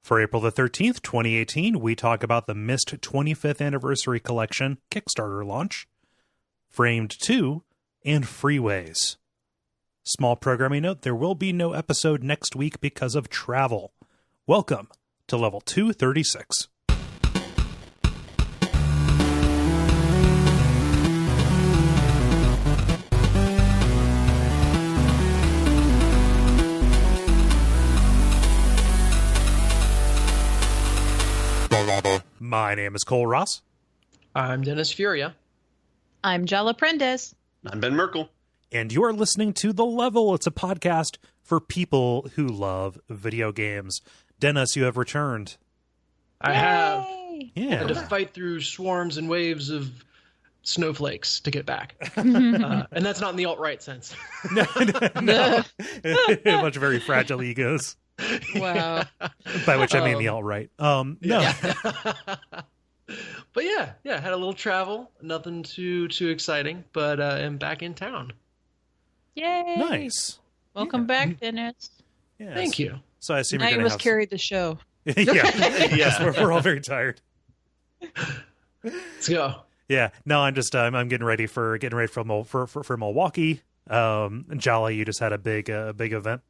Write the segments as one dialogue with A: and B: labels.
A: For April the 13th, 2018, we talk about the Myst 25th Anniversary Collection Kickstarter launch, Framed 2, and Freeways. Small programming note, there will be no episode next week because of travel. Welcome to Level 236. My name is Kole Ross.
B: I'm Dennis Furia.
C: I'm Jala Prendes.
D: I'm Ben Merkel.
A: And you're listening to The Level. It's a podcast for people who love video games. Dennis, you have returned.
B: I have.
A: Yeah.
B: Had to fight through swarms and waves of snowflakes to get back. And that's not in the alt-right sense.
A: No. A bunch of very fragile egos.
C: Wow.
A: By which I mean the alt-right. No.
B: Yeah. But yeah, had a little travel. Nothing too exciting, but am back in town.
C: Yay.
A: Nice.
C: Welcome back, Dennis.
A: Yes.
B: Thank you.
A: So I assume
C: Now
A: you're
C: you
A: going
C: must
A: to
C: carry the show.
A: Yes, we're all very tired.
B: Let's go.
A: Yeah. No, I'm just I'm getting ready for Milwaukee. Jala, you just had a big event.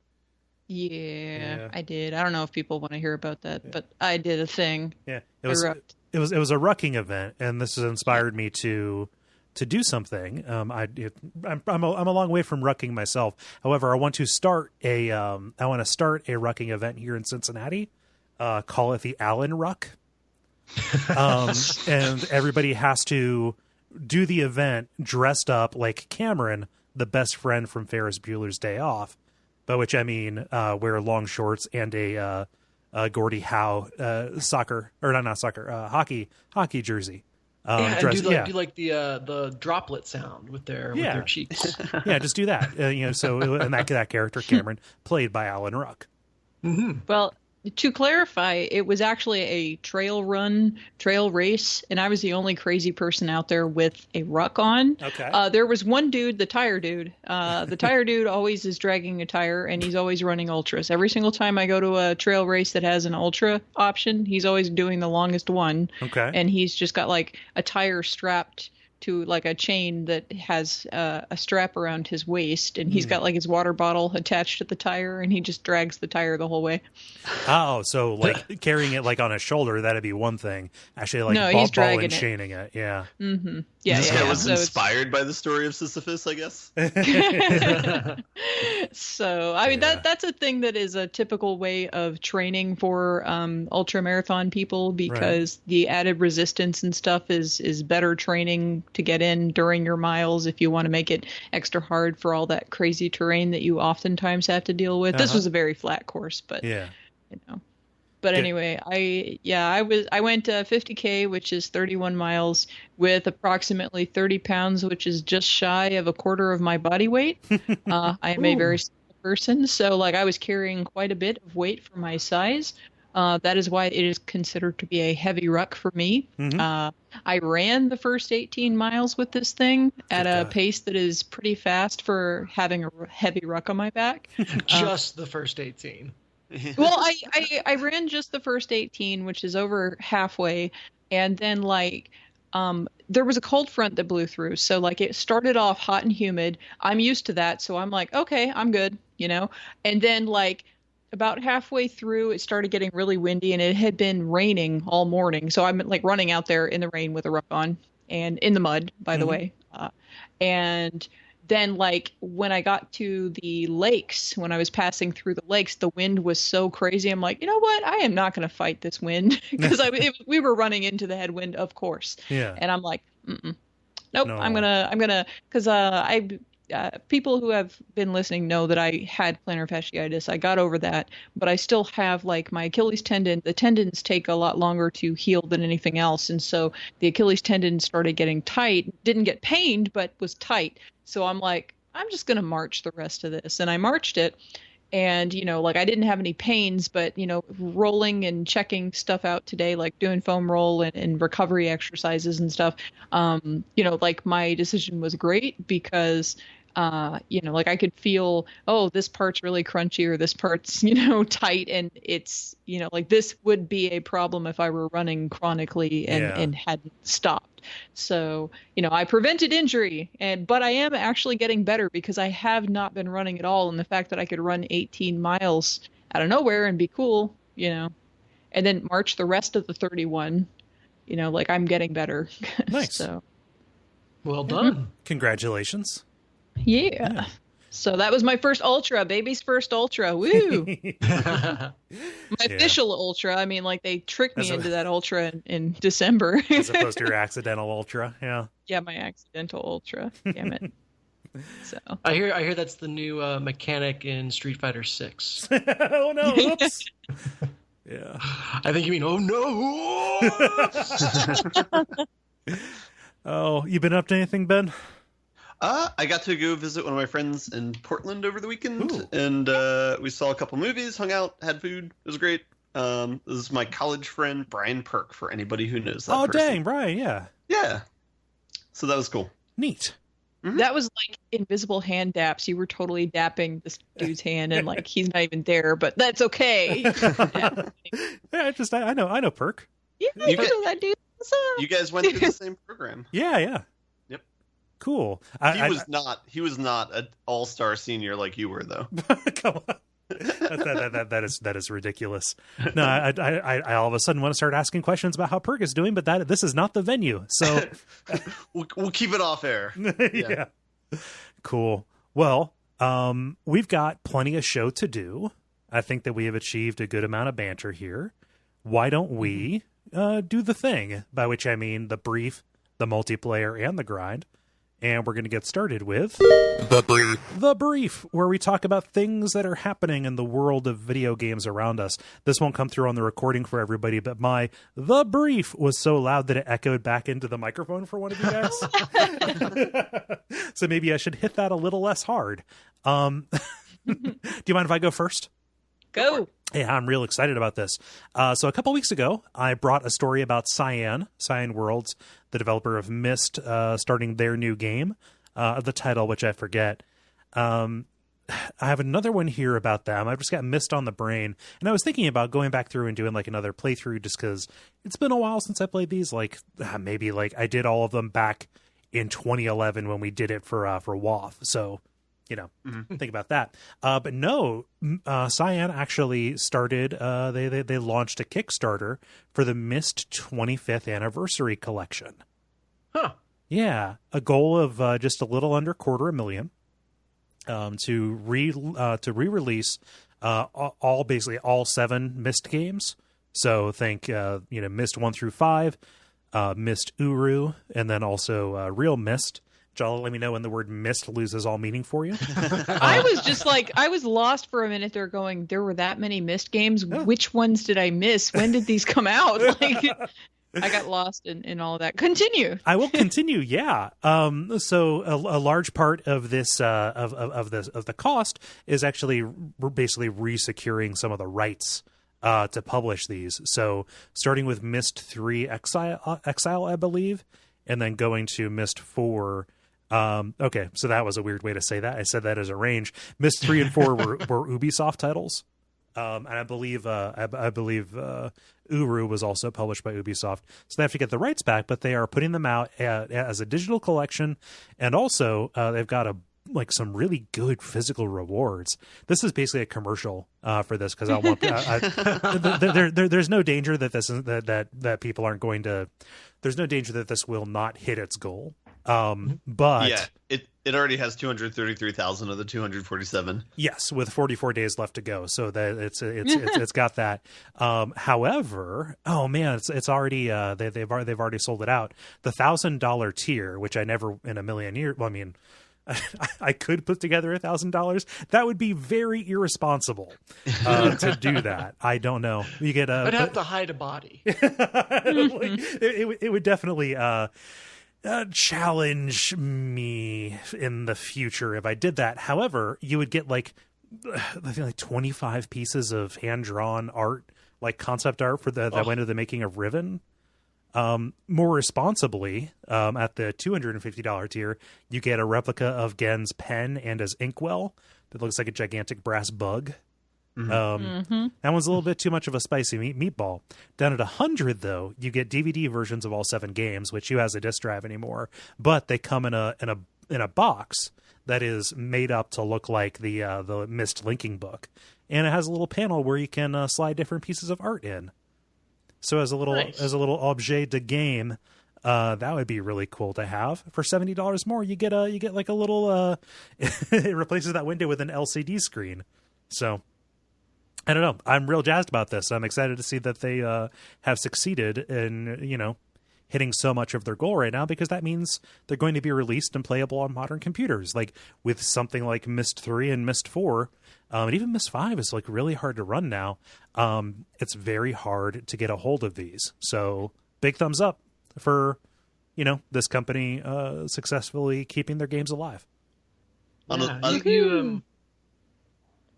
C: Yeah, I did. I don't know if people want to hear about that, but I did a thing.
A: Yeah, it was a rucking event, and this has inspired me to do something. I'm a long way from rucking myself. However, I want to start a rucking event here in Cincinnati. Call it the Allen Ruck. And everybody has to do the event dressed up like Cameron, the best friend from Ferris Bueller's Day Off. By which I mean wear long shorts and a Gordie Howe hockey jersey.
B: And do the droplet sound with their cheeks.
A: Yeah, just do that. And that character Cameron played by Alan Ruck.
B: Mm-hmm.
C: Well, to clarify, it was actually a trail race, and I was the only crazy person out there with a ruck on.
A: Okay.
C: There was one dude, the tire dude. The tire dude always is dragging a tire, and he's always running ultras. Every single time I go to a trail race that has an ultra option, he's always doing the longest one.
A: Okay.
C: And he's just got like a tire strapped to like a chain that has a strap around his waist, and he's got like his water bottle attached to the tire, and he just drags the tire the whole way.
A: Oh, so like carrying it like on his shoulder, that'd be one thing. Actually, like
C: he's
A: ball
C: dragging
A: and chaining it. Yeah.
C: Mm-hmm. Yeah.
D: It was inspired by the story of Sisyphus, I guess.
C: So, I mean, that's a thing that is a typical way of training for ultra marathon people, because the added resistance and stuff is better training to get in during your miles if you want to make it extra hard for all that crazy terrain that you oftentimes have to deal with. This was a very flat course, but But anyway, I went 50K, which is 31 miles, with approximately 30 pounds, which is just shy of a quarter of my body weight. I am a very small person, so like I was carrying quite a bit of weight for my size. That is why it is considered to be a heavy ruck for me. Mm-hmm. I ran the first 18 miles with this thing at a pace that is pretty fast for having a heavy ruck on my back.
B: Just the first 18.
C: Well, I ran just the first 18, which is over halfway, and then there was a cold front that blew through, so like it started off hot and humid. I'm used to that, so I'm like, okay, I'm good, and then like about halfway through, it started getting really windy, and it had been raining all morning, so I'm like running out there in the rain with a ruck on and in the mud, by the way, and then like when I got to the lakes, when I was passing through the lakes, the wind was so crazy. I'm like, you know what? I am not going to fight this wind, because we were running into the headwind, of course.
A: Yeah.
C: And I'm like, nope. No. I'm gonna, because people who have been listening know that I had plantar fasciitis. I got over that, but I still have like my Achilles tendon. The tendons take a lot longer to heal than anything else, and so the Achilles tendon started getting tight. Didn't get pained, but was tight. So I'm like, I'm just going to march the rest of this. And I marched it. And, like I didn't have any pains, but, rolling and checking stuff out today, like doing foam roll and recovery exercises and stuff, like my decision was great, because Like I could feel, oh, this part's really crunchy or this part's, tight. And it's, like this would be a problem if I were running chronically and hadn't stopped. So, I prevented injury, but I am actually getting better because I have not been running at all. And the fact that I could run 18 miles out of nowhere and be cool, and then march the rest of the 31, like I'm getting better.
A: Nice.
C: So,
B: well done.
A: Congratulations.
C: Yeah. So that was my first ultra, baby's first ultra. Woo! My official ultra. I mean, like they tricked me into that ultra in December.
A: As opposed to your accidental ultra. Yeah.
C: Yeah, my accidental ultra. Damn it. So
B: I hear that's the new mechanic in Street Fighter 6.
A: Oh no! Oops. Yeah.
B: I think you mean oh no.
A: Oh, you been up to anything, Ben?
D: I got to go visit one of my friends in Portland over the weekend.
A: Ooh.
D: And we saw a couple movies, hung out, had food. It was great. This is my college friend, Brian Perk, for anybody who knows that
A: Oh,
D: person.
A: dang, Brian, yeah.
D: Yeah. So that was cool.
A: Neat.
D: Mm-hmm.
C: that was like invisible hand daps. You were totally dapping this dude's hand, and like he's not even there, but that's okay.
A: Yeah, I know Perk.
C: Yeah,
D: You
C: know that dude. What's up?
D: You guys went through the same program.
A: Yeah.
D: Yep.
A: Cool.
D: He was not an all-star senior like you were, though.
A: Come on. That is ridiculous. No, I all of a sudden want to start asking questions about how Perk is doing, but this is not the venue. So
D: we'll keep it off air.
A: Yeah. Cool. Well, we've got plenty of show to do. I think that we have achieved a good amount of banter here. Why don't we do the thing, by which I mean the brief, the multiplayer, and the grind. And we're going to get started with The Brief, where we talk about things that are happening in the world of video games around us. This won't come through on the recording for everybody, but my The Brief was so loud that it echoed back into the microphone for one of you guys. So maybe I should hit that a little less hard. Do you mind if I go first?
C: Go.
A: Yeah, I'm real excited about this. So a couple weeks ago, I brought a story about Cyan Worlds, the developer of Myst, starting their new game. The title, which I forget. I have another one here about them. I've just got Myst on the brain. And I was thinking about going back through and doing like another playthrough just because it's been a while since I played these. Like maybe like I did all of them back in 2011 when we did it for WoW. So... think about that. But no, Cyan actually started, they launched a Kickstarter for the Myst 25th Anniversary Collection.
B: Huh.
A: Yeah, a goal of just a little under $250,000 to re-release basically all 7 Myst games. So think Myst 1 through 5, Myst Uru, and then also Real Myst. Jala, let me know when the word Myst loses all meaning for you.
C: I was just like, I was lost for a minute there going, there were that many Myst games.
A: Yeah.
C: Which ones did I miss? When did these come out? Like, I got lost in all of that. Continue.
A: I will continue. Yeah. So a large part of this, of the cost is actually basically re-securing some of the rights to publish these. So starting with Myst 3 Exile, I believe, and then going to Myst 4. Okay, so that was a weird way to say that. I said that as a range. Myst 3 and 4 were Ubisoft titles, and I believe Uru was also published by Ubisoft. So they have to get the rights back, but they are putting them out as a digital collection, and also they've got some really good physical rewards. This is basically a commercial for this because I want. There's no danger that that people aren't going to. There's no danger that this will not hit its goal. But
D: yeah, it already has 233,000 of the 247.
A: Yes, with 44 days left to go, so that it's got that. However, oh man, it's already they've already sold it out. The $1,000 tier, which I never in a million years. Well, I mean, I could put together $1,000. That would be very irresponsible to do that. I don't know. You get
B: I'd have to hide a body.
A: It would definitely challenge me in the future if I did that. However, you would get I think 25 pieces of hand-drawn art, like concept art that went into the making of Riven. More responsibly, at the $250 tier, you get a replica of Gen's pen and his inkwell that looks like a gigantic brass bug. That one's a little bit too much of a spicy meatball. Down at 100, though, you get DVD versions of all 7 games, which you has a disc drive anymore, but they come in a box that is made up to look like the Myst linking book, and it has a little panel where you can slide different pieces of art in. So as a little objet de game, that would be really cool to have. For $70 more, you get like a little it replaces that window with an LCD screen. So I don't know. I'm real jazzed about this. I'm excited to see that they have succeeded in, hitting so much of their goal right now, because that means they're going to be released and playable on modern computers. Like with something like Myst 3 and Myst 4, and even Myst 5 is like really hard to run now. It's very hard to get a hold of these. So big thumbs up for, this company successfully keeping their games alive.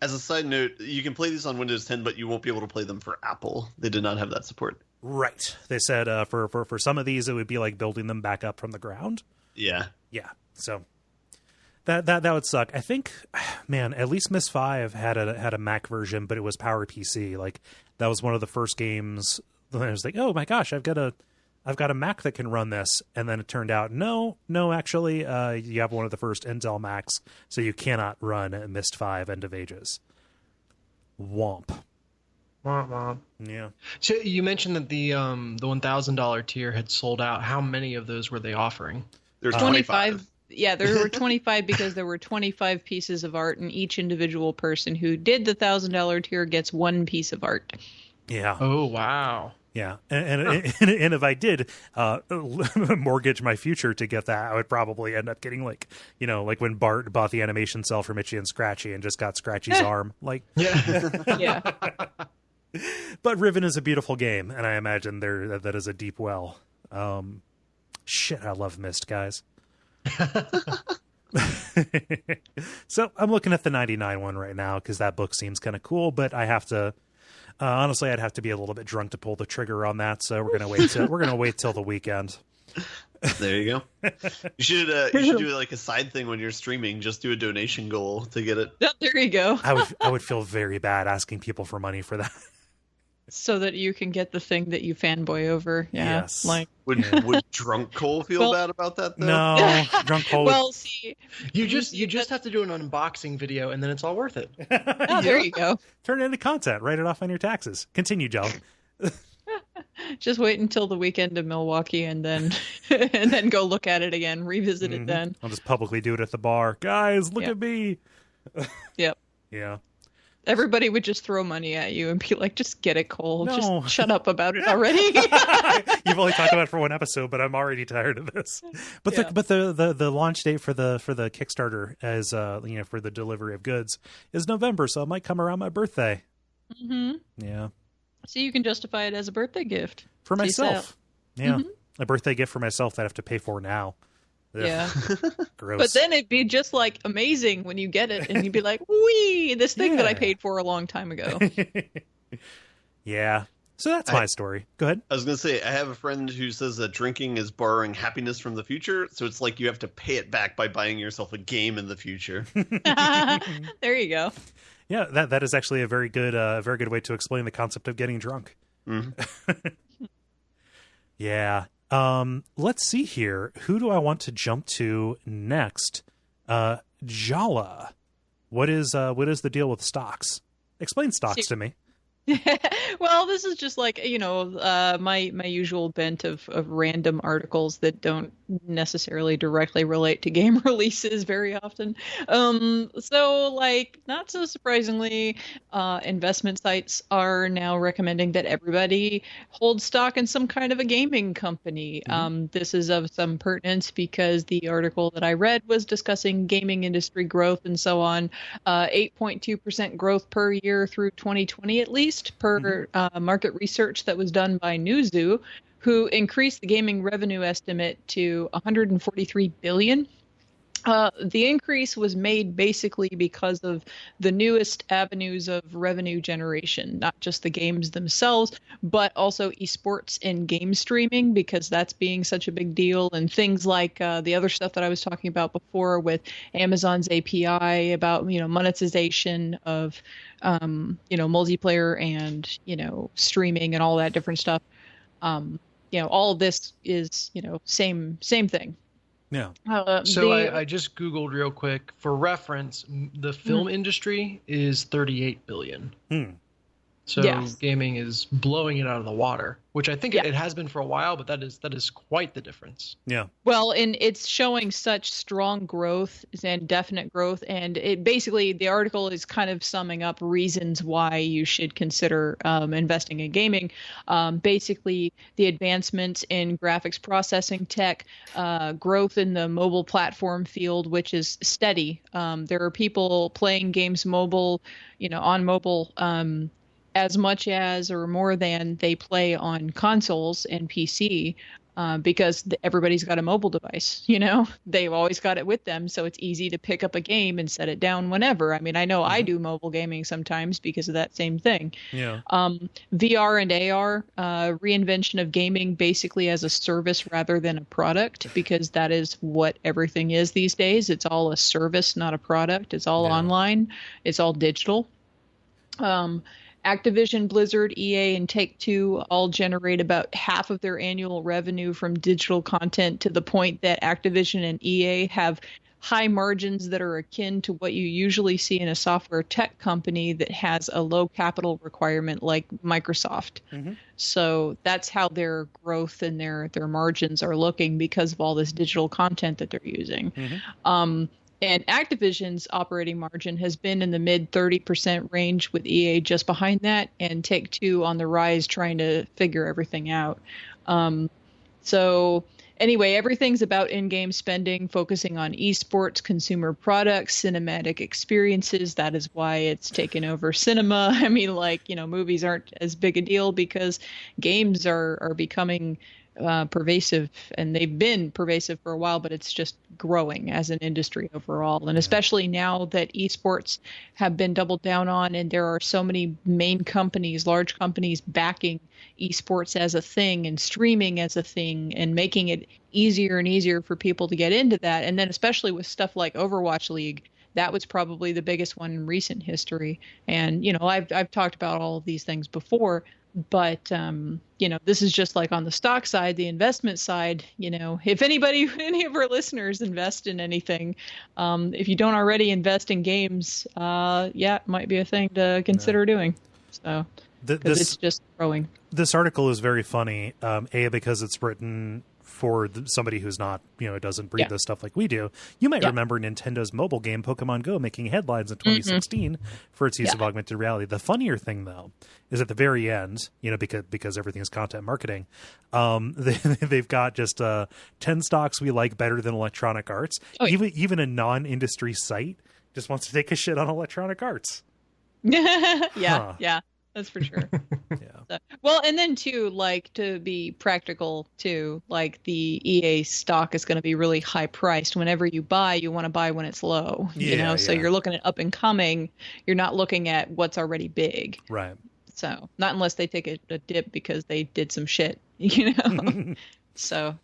D: As a side note, you can play these on Windows 10, but you won't be able to play them for Apple. They did not have that support.
A: Right. They said for some of these, it would be like building them back up from the ground.
D: Yeah.
A: Yeah. So that would suck. I think, man, at least Myst 5 had a Mac version, but it was PowerPC. Like that was one of the first games that I was like, oh my gosh, I've got a Mac that can run this. And then it turned out, no, actually, you have one of the first Intel Macs, so you cannot run Myst 5 End of Ages. Womp. Yeah.
B: So you mentioned that the $1,000 tier had sold out. How many of those were they offering?
D: There's 25.
C: Yeah, there were 25 because there were 25 pieces of art, and each individual person who did the $1,000 tier gets 1 piece of art.
A: Yeah.
B: Oh, wow.
A: Yeah, and if I did mortgage my future to get that, I would probably end up getting like when Bart bought the animation cell from Itchy and Scratchy and just got Scratchy's arm. Like,
C: Yeah.
A: But Riven is a beautiful game, and I imagine that is a deep well. Shit, I love Myst, guys. So I'm looking at the 99 one right now because that book seems kind of cool, but I have to. Honestly, I'd have to be a little bit drunk to pull the trigger on that, so we're gonna wait till the weekend.
D: There you go. You should do like a side thing when you're streaming. Just do a donation goal to get it.
C: Oh, there you go.
A: I would feel very bad asking people for money for that.
C: So that you can get the thing that you fanboy over. Yeah.
A: Yes.
C: Like
D: Would drunk Kole feel bad about that though?
A: No, drunk Kole.
C: Well, see,
B: You just have to do an unboxing video, and then it's all worth it.
C: oh, there you go.
A: Turn it into content. Write it off on your taxes. Continue, Jala.
C: Just wait until the weekend in Milwaukee, and then go look at it again. Revisit it then.
A: I'll just publicly do it at the bar. Guys, look at me.
C: Yep.
A: Yeah.
C: Everybody would just throw money at you and be like, just get it, Kole.
A: No.
C: Just shut up about it already.
A: You've only talked about it for one episode, but I'm already tired of this. But the launch date for the Kickstarter as for the delivery of goods is November, so it might come around my birthday.
C: Mm-hmm.
A: Yeah.
C: So you can justify it as a birthday gift.
A: For myself. Yeah.
C: Mm-hmm.
A: A birthday gift for myself that I have to pay for now. Ugh.
C: Yeah.
A: Gross.
C: But then it'd be just like amazing when you get it and you'd be like, wee, this thing that I paid for a long time ago.
A: Yeah. So that's my story. Go ahead.
D: I was going to say, I have a friend who says that drinking is borrowing happiness from the future. So it's like you have to pay it back by buying yourself a game in the future.
C: There you go.
A: Yeah, that is actually a very good way to explain the concept of getting drunk. Mm-hmm. Yeah. Let's see here. Who do I want to jump to next? Jala. What is the deal with stocks? Explain stocks to me.
C: Well, this is just like, my usual bent of random articles that don't necessarily directly relate to game releases very often. So like, not so surprisingly, investment sites are now recommending that everybody hold stock in some kind of a gaming company. Mm-hmm. This is of some pertinence because the article that I read was discussing gaming industry growth and so on. 8.2% growth per year through 2020 at least. Per market research that was done by Newzoo, who increased the gaming revenue estimate to $143 billion The increase was made basically because of the newest avenues of revenue generation, not just the games themselves, but also esports and game streaming, because that's being such a big deal. And things like the other stuff that I was talking about before with Amazon's API about, monetization of, multiplayer and, streaming and all that different stuff. All of this is, same thing.
A: Yeah.
B: I just Googled real quick for reference. The film industry is 38 billion. So
C: yes.
B: Gaming is blowing it out of the water, which I think it has been for a while, but that is quite the difference.
A: Yeah.
C: Well, and it's showing such strong growth and definite growth. And it basically, the article is kind of summing up reasons why you should consider investing in gaming. Basically, the advancements in graphics processing tech, growth in the mobile platform field, which is steady. There are people playing games mobile, on mobile, as much as or more than they play on consoles and PC, because everybody's got a mobile device. They've always got it with them, so it's easy to pick up a game and set it down whenever. I mean, I know I do mobile gaming sometimes because of that same thing.
A: Yeah.
C: VR and AR, reinvention of gaming basically as a service rather than a product, because that is what everything is these days. It's all a service, not a product. It's all online. It's all digital. Activision, Blizzard, EA, and Take-Two all generate about half of their annual revenue from digital content, to the point that Activision and EA have high margins that are akin to what you usually see in a software tech company that has a low capital requirement like Microsoft. So that's how their growth and their margins are looking, because of all this digital content that they're using. And Activision's operating margin has been in the mid 30% range, with EA just behind that, and Take-Two on the rise, trying to figure everything out. So anyway, everything's about in-game spending, focusing on esports, consumer products, cinematic experiences. That is why it's taken over cinema. I mean, movies aren't as big a deal because games are becoming pervasive, and they've been pervasive for a while, but it's just growing as an industry overall. And especially now that esports have been doubled down on, and there are so many main companies, large companies backing esports as a thing and streaming as a thing and making it easier and easier for people to get into that. And then especially with stuff like Overwatch League, that was probably the biggest one in recent history. And, I've talked about all of these things before, but, this is just like on the stock side, the investment side. If any of our listeners invest in anything, if you don't already invest in games, it might be a thing to consider doing. So because it's just growing.
A: This article is very funny, because it's written for somebody who's not, doesn't read this stuff like we do. You might remember Nintendo's mobile game Pokemon Go making headlines in 2016 for its use of augmented reality. The funnier thing, though, is at the very end, because everything is content marketing, they've got just 10 stocks we like better than Electronic Arts. Even a non-industry site just wants to take a shit on Electronic Arts.
C: Yeah. That's for sure. So, well, and then too, to be practical too, the EA stock is going to be really high priced. Whenever you buy, you want to buy when it's low, so you're looking at up and coming. You're not looking at what's already big.
A: Right.
C: So not unless they take a dip because they did some shit, So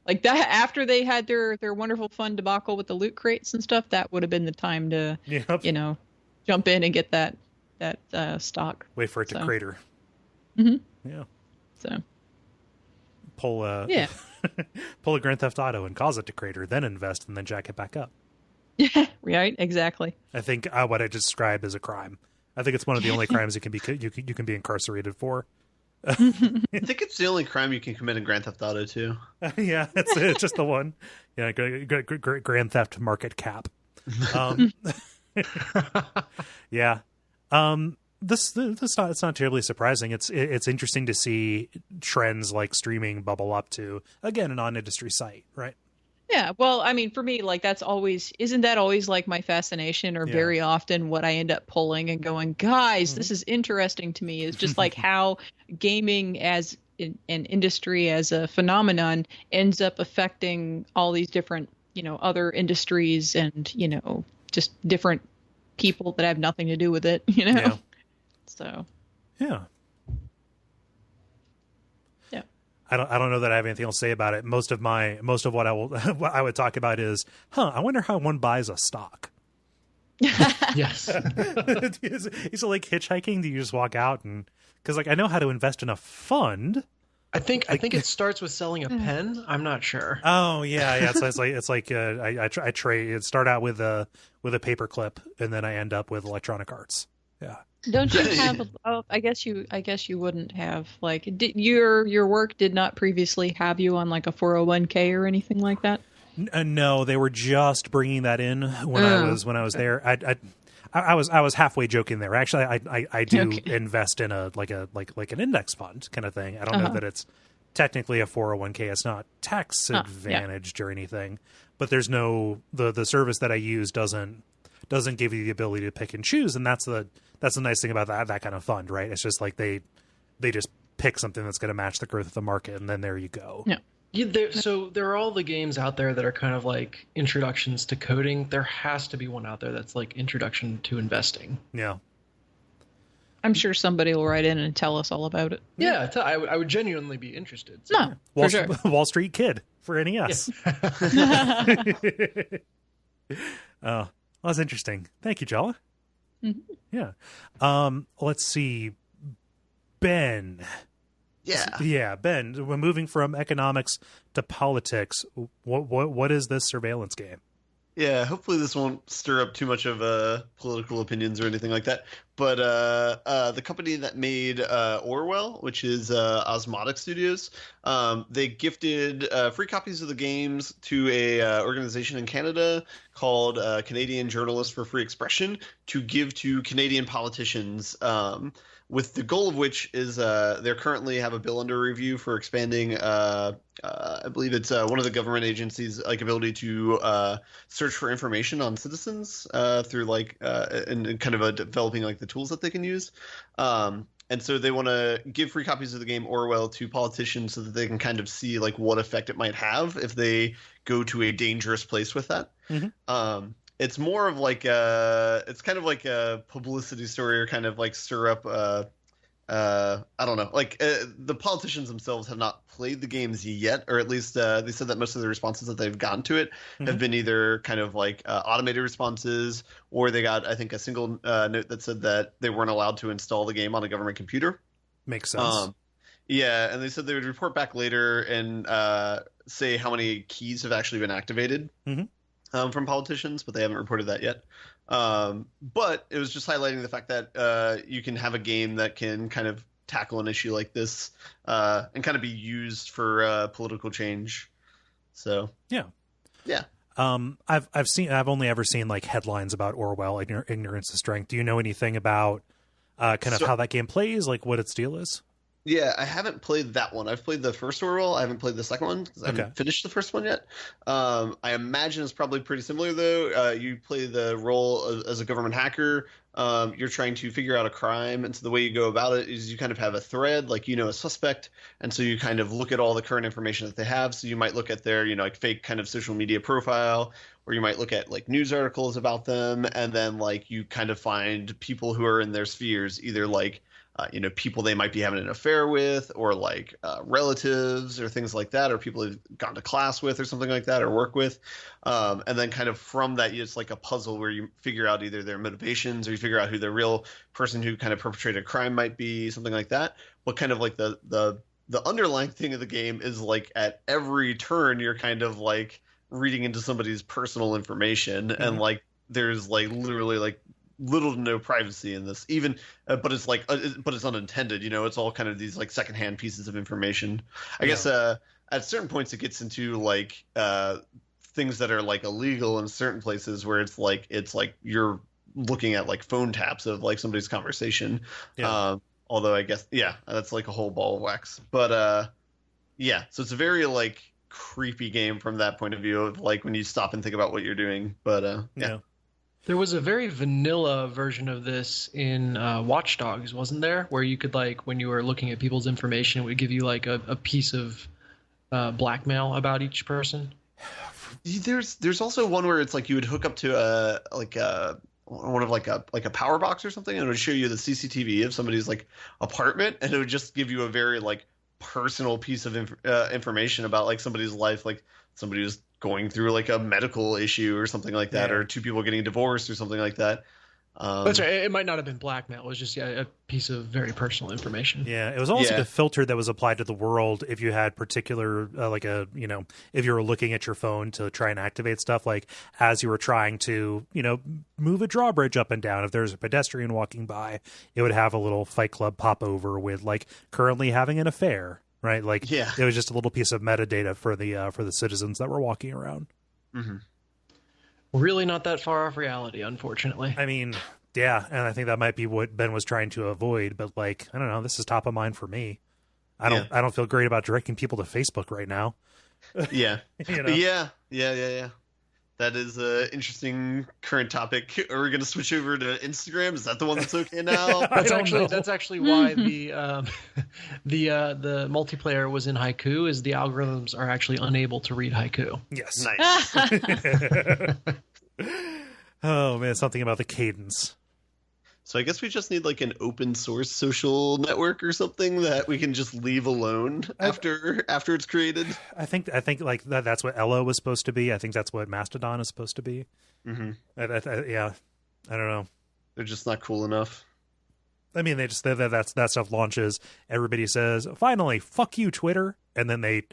C: that after they had their wonderful fun debacle with the loot crates and stuff, that would have been the time to, jump in and get that stock.
A: Wait for it to crater. Yeah.
C: So
A: pull a Grand Theft Auto and cause it to crater, then invest, and then jack it back up.
C: Yeah, right. Exactly.
A: I think what I just described is a crime. I think it's one of the only crimes you can be incarcerated for.
D: I think it's the only crime you can commit in Grand Theft Auto too.
A: Yeah, it's just the one. Yeah, Grand Theft market cap. Yeah. It's not terribly surprising. It's interesting to see trends like streaming bubble up to, again, a non-industry site, right?
C: Yeah, well, I mean, for me, isn't that always my fascination, or very often what I end up pulling and going, guys, this is interesting to me, is just how gaming as an industry, as a phenomenon, ends up affecting all these different other industries and, just different people that have nothing to do with it,
A: Yeah.
C: So.
A: Yeah.
C: Yeah.
A: I don't know that I have anything else to say about it. Most of what what I would talk about is, I wonder how one buys a stock.
B: Yes.
A: Is it like hitchhiking? Do you just walk out and, because like I know how to invest in a fund.
B: I think it starts with selling a pen. I'm not sure.
A: Oh yeah. So it's like I trade. It start out with a paper clip, and then I end up with Electronic Arts. Yeah.
C: Don't you have? I guess you wouldn't have, like, your work did not previously have you on like a 401k or anything like that.
A: No, they were just bringing that in when I was there. I was halfway joking there. Actually, I do invest in a like an index fund kind of thing. I don't know that it's technically a 401k. It's not tax advantaged or anything, but there's no the service that I use doesn't give you the ability to pick and choose, and that's the nice thing about that kind of fund, right? It's just like they just pick something that's going to match the growth of the market, and then there you go.
C: Yeah.
B: So there are all the games out there that are kind of like introductions to coding. There has to be one out there that's like introduction to investing.
A: Yeah.
C: I'm sure somebody will write in and tell us all about it.
B: Yeah, I would genuinely be interested. So.
C: No, for sure.
A: Wall Street Kid for NES.
B: Yeah.
A: Oh, that's interesting. Thank you, Jala.
C: Mm-hmm.
A: Yeah. Let's see. Ben.
D: Yeah.
A: Ben, we're moving from economics to politics. What is this surveillance game?
D: Yeah, hopefully this won't stir up too much of political opinions or anything like that. But the company that made Orwell, which is Osmotic Studios, they gifted free copies of the games to a organization in Canada called Canadian Journalists for Free Expression to give to Canadian politicians. With the goal of which is they currently have a bill under review for expanding, I believe it's one of the government agencies' like ability to search for information on citizens through like and kind of developing like the tools that they can use. And so they want to give free copies of the game Orwell to politicians so that they can kind of see like what effect it might have if they go to a dangerous place with that. Mm-hmm. It's more of like it's kind of like a publicity story or kind of like stir up I don't know, like the politicians themselves have not played the games yet, or at least they said that most of the responses that they've gotten to it have been either kind of like automated responses, or they got, I think, a single note that said that they weren't allowed to install the game on a government computer.
A: Makes sense.
D: Yeah, and they said they would report back later and say how many keys have actually been activated. Mm-hmm. From politicians, but they haven't reported that yet. But it was just highlighting the fact that you can have a game that can kind of tackle an issue like this and kind of be used for political change. So
A: yeah. I've only ever seen like headlines about Orwell, Ignorance is Strength. Do you know anything about kind of how that game plays, like what its deal is?
D: Yeah, I haven't played that one. I've played the first Orwell. I haven't played the second one because I haven't finished the first one yet. I imagine it's probably pretty similar, though. You play the role as a government hacker. You're trying to figure out a crime, and so the way you go about it is you kind of have a thread, like a suspect, and so you kind of look at all the current information that they have. So you might look at their, like fake kind of social media profile, or you might look at like news articles about them, and then like you kind of find people who are in their spheres, either like people they might be having an affair with, or like relatives or things like that, or people they've gone to class with or something like that, or work with. And then kind of from that, it's like a puzzle where you figure out either their motivations, or you figure out who the real person who kind of perpetrated a crime might be, something like that. But kind of like the underlying thing of the game is like at every turn, you're kind of like reading into somebody's personal information. Mm-hmm. And like there's like literally like little to no privacy in this, even but it's like but it's unintended, it's all kind of these like secondhand pieces of information. I guess at certain points it gets into like things that are like illegal in certain places, where it's like you're looking at like phone taps of like somebody's conversation. Although I guess that's like a whole ball of wax. But so it's a very like creepy game from that point of view of like when you stop and think about what you're doing. But
B: there was a very vanilla version of this in Watch Dogs, wasn't there? Where you could, like, when you were looking at people's information, it would give you, like, a piece of blackmail about each person.
D: There's also one where it's like you would hook up to one of like a power box or something, and it would show you the CCTV of somebody's like apartment, and it would just give you a very like personal piece of information about like somebody's life, like somebody was going through like a medical issue or something like that, or two people getting divorced or something like that.
B: That's right. It might not have been blackmail. It was just a piece of very personal information.
A: Yeah, it was almost like a filter that was applied to the world if you had particular, if you were looking at your phone to try and activate stuff, like as you were trying to, move a drawbridge up and down. If there's a pedestrian walking by, it would have a little Fight Club pop over with like currently having an affair, right? Like it was just a little piece of metadata for the citizens that were walking around.
D: Mm-hmm.
B: Really not that far off reality, unfortunately.
A: I mean, yeah, and I think that might be what Ben was trying to avoid, but like, I don't know, this is top of mind for me. I don't feel great about directing people to Facebook right now.
D: Yeah. Yeah. That is an interesting current topic. Are we going to switch over to Instagram? Is that the one that's okay now?
B: That's actually why the multiplayer was in haiku, is the algorithms are actually unable to read haiku.
A: Yes.
D: Nice.
A: Oh man, something about the cadence.
D: So I guess we just need like an open source social network or something that we can just leave alone after it's created.
A: I think like that's what Ella was supposed to be. I think that's what Mastodon is supposed to be.
D: Mm-hmm.
A: I don't know.
D: They're just not cool enough.
A: I mean, that stuff launches. Everybody says, "Finally, fuck you, Twitter," and then they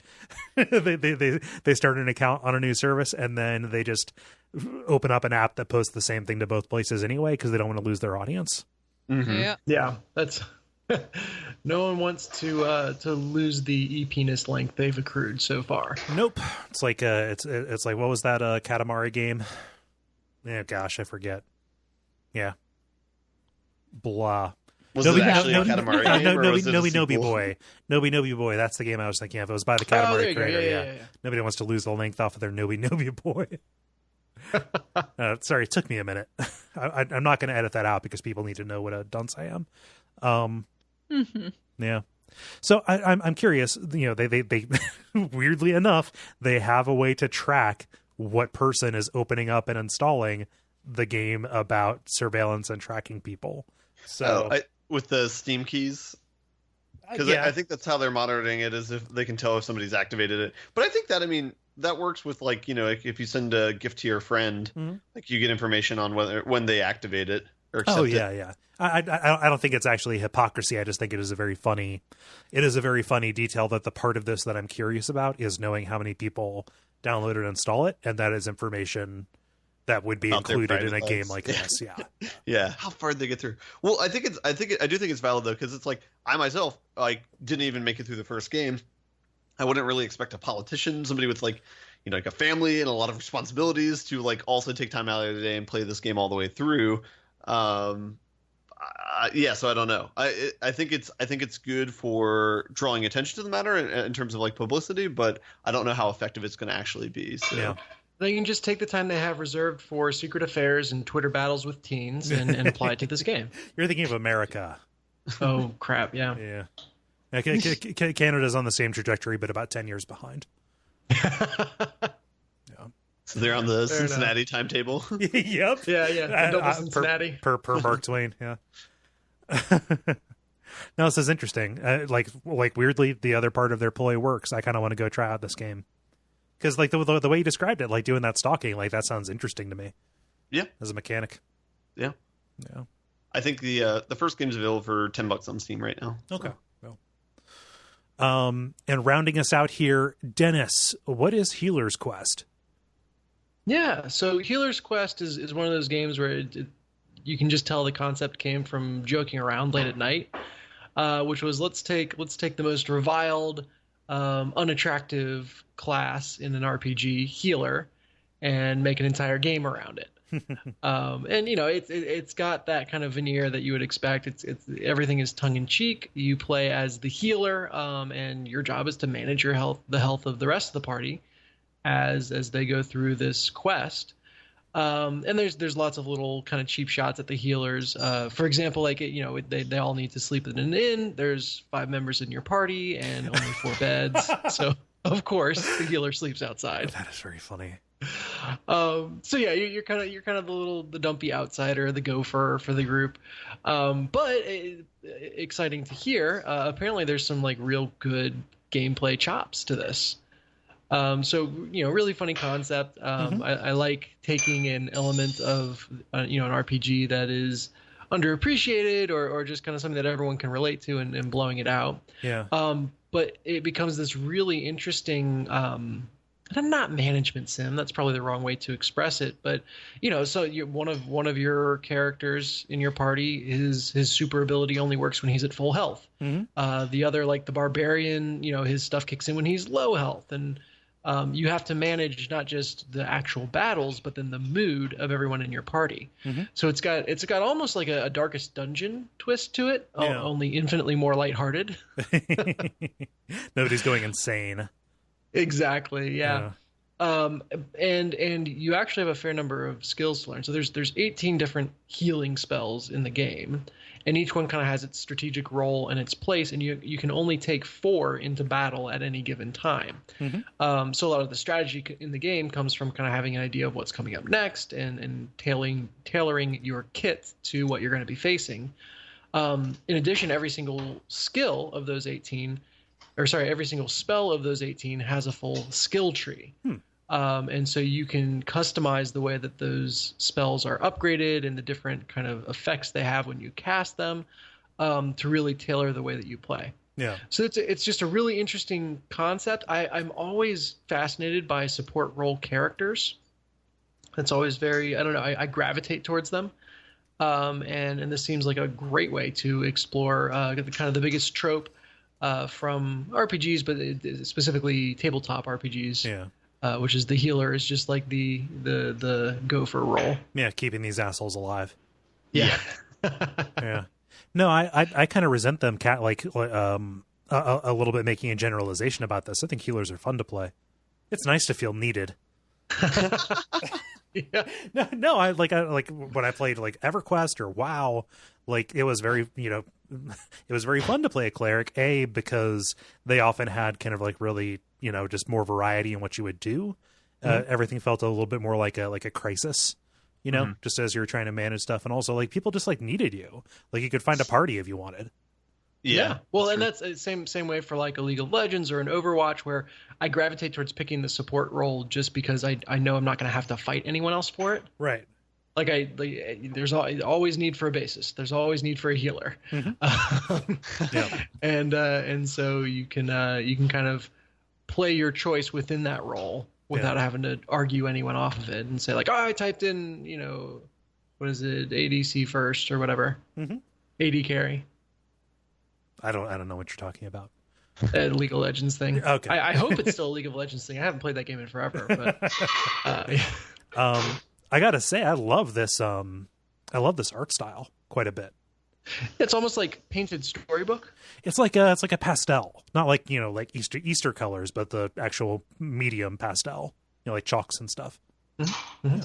A: they start an account on a new service, and then they just open up an app that posts the same thing to both places anyway because they don't want to lose their audience.
D: Mm-hmm.
B: Yeah, that's no one wants to lose the e-penis length they've accrued so far.
A: Nope. It's like it's like, what was that Katamari game? Yeah, gosh, I forget. Yeah. Blah.
D: Was it actually a Katamari game?
A: Nobi Boy. That's the game I was thinking of. It was by the Katamari creator. Yeah. Nobody wants to lose the length off of their Nobi Boy. Sorry, it took me a minute. I'm not going to edit that out because people need to know what a dunce I am. Yeah. So I'm curious. They weirdly enough, they have a way to track what person is opening up and installing the game about surveillance and tracking people. So
D: with the Steam keys, because I think that's how they're monitoring it, is if they can tell if somebody's activated it. But I think that that works with like if you send a gift to your friend, like you get information on when they activate it or accept it.
A: Yeah. I don't think it's actually hypocrisy. I just think it is a very funny detail that the part of this that I'm curious about is knowing how many people download and install it, and that is information that would be included in a game like this.
D: Yeah. How far did they get through? Well, I do think it's valid though, because it's like I myself didn't even make it through the first game. I wouldn't really expect a politician, somebody with like a family and a lot of responsibilities, to like also take time out of the day and play this game all the way through. So I don't know. I think it's good for drawing attention to the matter in terms of like publicity, but I don't know how effective it's going to actually be. So. Yeah.
B: They can just take the time they have reserved for secret affairs and Twitter battles with teens and apply it to this game.
A: You're thinking of America.
B: Oh, crap, yeah.
A: Canada's on the same trajectory, but about 10 years behind.
D: So they're on the Cincinnati timetable.
A: Yep.
B: Yeah. Double Cincinnati.
A: Per Mark Twain, yeah. No, this is interesting. Like weirdly, the other part of their ploy works. I kind of want to go try out this game. Because like the way you described it, like doing that stalking, like that sounds interesting to me. Yeah, as a mechanic.
D: Yeah. I think the first game's available for $10 on Steam right now.
A: Okay. Well. And rounding us out here, Dennis, what is Healer's Quest?
B: Yeah, so Healer's Quest is one of those games where you can just tell the concept came from joking around late at night, which was let's take the most reviled, unattractive class in an RPG, healer, and make an entire game around it. And it's got that kind of veneer that you would expect. It's everything is tongue in cheek. You play as the healer, and your job is to manage the health of the rest of the party as they go through this quest. And there's lots of little kind of cheap shots at the healers. For example, like they all need to sleep in an inn. There's 5 members in your party and only 4 beds. So of course the healer sleeps outside.
A: That is very funny.
B: So yeah, you're kind of the dumpy outsider, the gopher for the group. But exciting to hear. Apparently, there's some like real good gameplay chops to this. So really funny concept. I like taking an element of an RPG that is underappreciated or just kind of something that everyone can relate to and blowing it out.
A: Yeah.
B: But it becomes this really interesting. Not management sim. That's probably the wrong way to express it. But so one of your characters in your party, his super ability only works when he's at full health. The other, like the barbarian, his stuff kicks in when he's low health, and you have to manage not just the actual battles, but then the mood of everyone in your party. So it's got almost like a Darkest Dungeon twist to it, only infinitely more lighthearted.
A: Nobody's going insane.
B: Exactly. Yeah. And you actually have a fair number of skills to learn. So there's 18 different healing spells in the game, and each one kind of has its strategic role and its place, and you can only take 4 into battle at any given time. So a lot of the strategy in the game comes from kind of having an idea of what's coming up next and tailoring your kit to what you're going to be facing. In addition, every single skill of those 18, every single spell of those 18 has a full skill tree. And so you can customize the way that those spells are upgraded and the different kind of effects they have when you cast them, to really tailor the way that you play.
A: Yeah.
B: So it's just a really interesting concept. I'm always fascinated by support role characters. It's always very, I don't know, I gravitate towards them. And this seems like a great way to explore the biggest trope from RPGs, but specifically tabletop RPGs.
A: Yeah.
B: Which is the healer is just like the gopher role.
A: Yeah, keeping these assholes alive.
B: Yeah.
A: Yeah. No, I kind of resent them a little bit making a generalization about this. I think healers are fun to play. It's nice to feel needed.
B: Yeah.
A: No, I like when I played like EverQuest or WoW, like it was very, it was very fun to play a cleric, because they often had kind of like really, just more variety in what you would do. Everything felt a little bit more like a crisis, just as you're trying to manage stuff. And also like people just like needed you. Like you could find a party if you wanted.
B: Yeah. Well, and that's the same way for like a League of Legends or an Overwatch, where I gravitate towards picking the support role just because I know I'm not going to have to fight anyone else for it.
A: Right.
B: There's always need for a bassist. There's always need for a healer.
A: Yeah.
B: And so you can kind of play your choice within that role without having to argue anyone off of it and say like, I typed in, what is it, ADC first or whatever. AD carry.
A: I don't know what you're talking about.
B: League of Legends thing.
A: Okay.
B: I hope it's still a League of Legends thing. I haven't played that game in forever, but
A: I gotta say, I love this art style quite a bit.
B: It's almost like painted storybook.
A: It's like a pastel, not like like Easter colors, but the actual medium pastel, like chalks and stuff.
B: Yeah.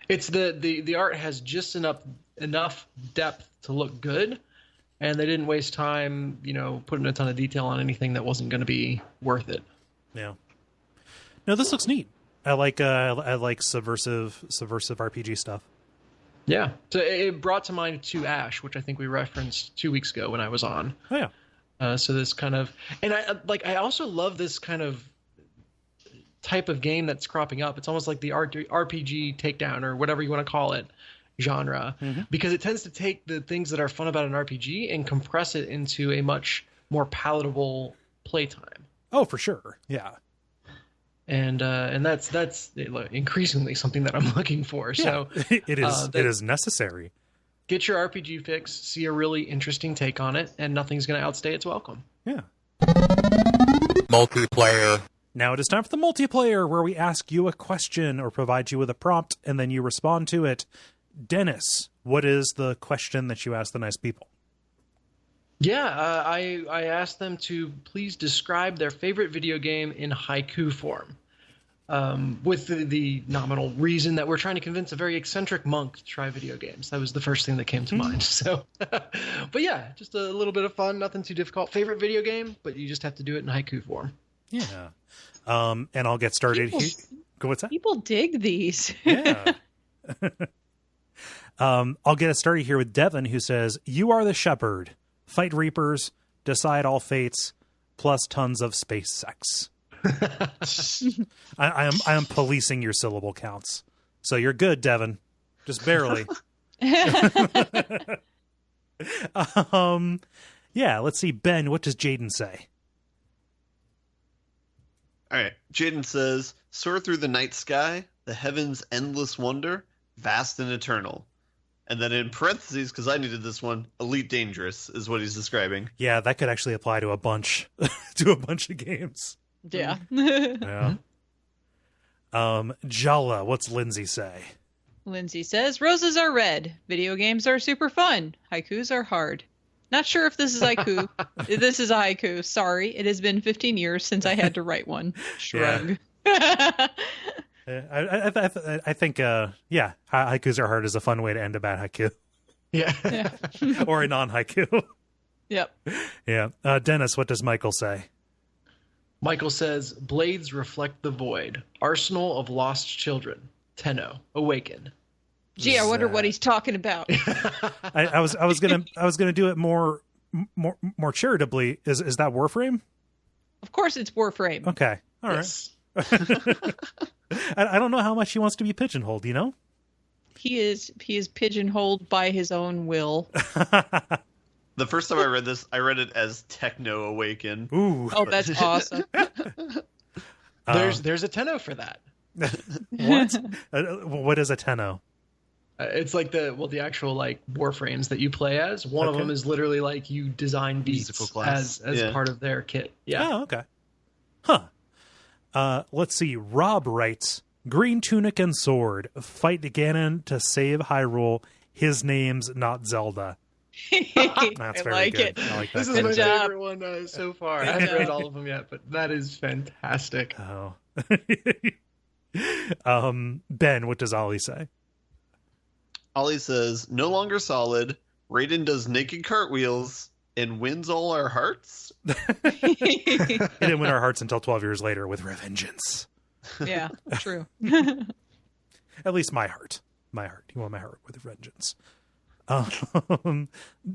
B: It's the art has just enough depth to look good, and they didn't waste time, putting a ton of detail on anything that wasn't going to be worth it.
A: Yeah. No, this looks neat. I like subversive RPG stuff.
B: Yeah. So it brought to mind 2 Ash, which I think we referenced 2 weeks ago when I was on.
A: Oh yeah.
B: So this kind of, and I also love this kind of type of game that's cropping up. It's almost like the RPG takedown or whatever you want to call it genre, because it tends to take the things that are fun about an RPG and compress it into a much more palatable playtime.
A: Oh, for sure. Yeah.
B: And that's increasingly something that I'm looking for.
A: Yeah,
B: So
A: it is necessary.
B: Get your RPG fix, see a really interesting take on it, and nothing's going to outstay its welcome.
A: Yeah.
E: Multiplayer.
A: Now it is time for the multiplayer, where we ask you a question or provide you with a prompt, and then you respond to it. Dennis, what is the question that you ask the nice people?
B: Yeah, I asked them to please describe their favorite video game in haiku form, with the nominal reason that we're trying to convince a very eccentric monk to try video games. That was the first thing that came to mind. So, but yeah, just a little bit of fun, nothing too difficult. Favorite video game, but you just have to do it in haiku form.
A: Yeah. And I'll get started here. What's that?
C: People dig these.
A: Yeah. I'll get us started here with Devin, who says, "You are the shepherd. Fight reapers, decide all fates, plus tons of space sex." I am policing your syllable counts. So you're good, Devin. Just barely. Yeah, let's see. Ben, what does Jaden say?
D: All right. Jaden says, "Soar through the night sky, the heavens' endless wonder, vast and eternal." And then in parentheses, because I needed this one, Elite Dangerous is what he's describing.
A: Yeah, that could actually apply to a bunch of games.
C: Yeah.
A: Yeah. Jala, what's Lindsay say?
C: Lindsay says, "Roses are red. Video games are super fun. Haikus are hard." Not sure if this is haiku. This is a haiku. Sorry. It has been 15 years since I had to write one. Shrug.
A: Yeah. I think, haikus are hard is a fun way to end a bad haiku.
B: Yeah.
A: Or a non-haiku.
C: Yep.
A: Yeah. Dennis, what does Michael say?
B: Michael says, "Blades reflect the void. Arsenal of lost children. Tenno, awaken."
C: Gee, I wonder what he's talking about.
A: I was gonna do it more charitably. Is that Warframe?
C: Of course it's Warframe.
A: Okay. All right. I don't know how much he wants to be pigeonholed, you know?
C: He is pigeonholed by his own will.
D: The first time I read this, I read it as Techno Awaken.
A: Ooh.
C: Oh, that's awesome.
B: There's a Tenno for that.
A: What? What is a Tenno?
B: It's like the actual like Warframes that you play as. One of them is literally like you design beats as part of their kit. Yeah.
A: Oh, okay. Huh. Let's see. Rob writes, "Green tunic and sword, fight Ganon to save Hyrule. His name's not Zelda." That's very
C: like
A: good.
C: it.
A: I like that.
B: This is my favorite one so far. I haven't read all of them yet, but that is fantastic.
A: Oh. Ben, what does Ollie say?
D: Ollie says, "No longer solid. Raiden does naked cartwheels and wins all our hearts."
A: He didn't win our hearts until 12 years later with Revengeance.
C: Yeah, true.
A: At least my heart. My heart. He won my heart with Revengeance.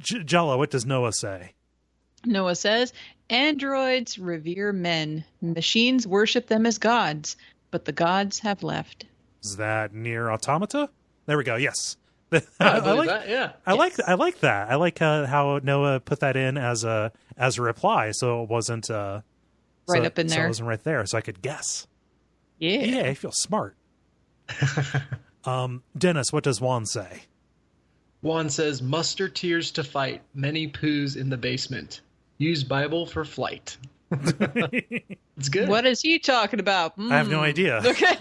A: Jala, what does Noah say?
C: Noah says, "Androids revere men. Machines worship them as gods, but the gods have left."
A: Is that Near Automata? There we go. Yes.
B: I like that. Yeah.
A: I like that. I like how Noah put that in as a reply, so it wasn't
C: right up in there.
A: So it wasn't right there, so I could guess.
C: Yeah.
A: I feel smart. Dennis, what does Juan say?
B: Juan says, "Muster tears to fight. Many poos in the basement. Use Bible for flight." It's good.
C: What is he talking about?
A: I have no idea.
C: Okay.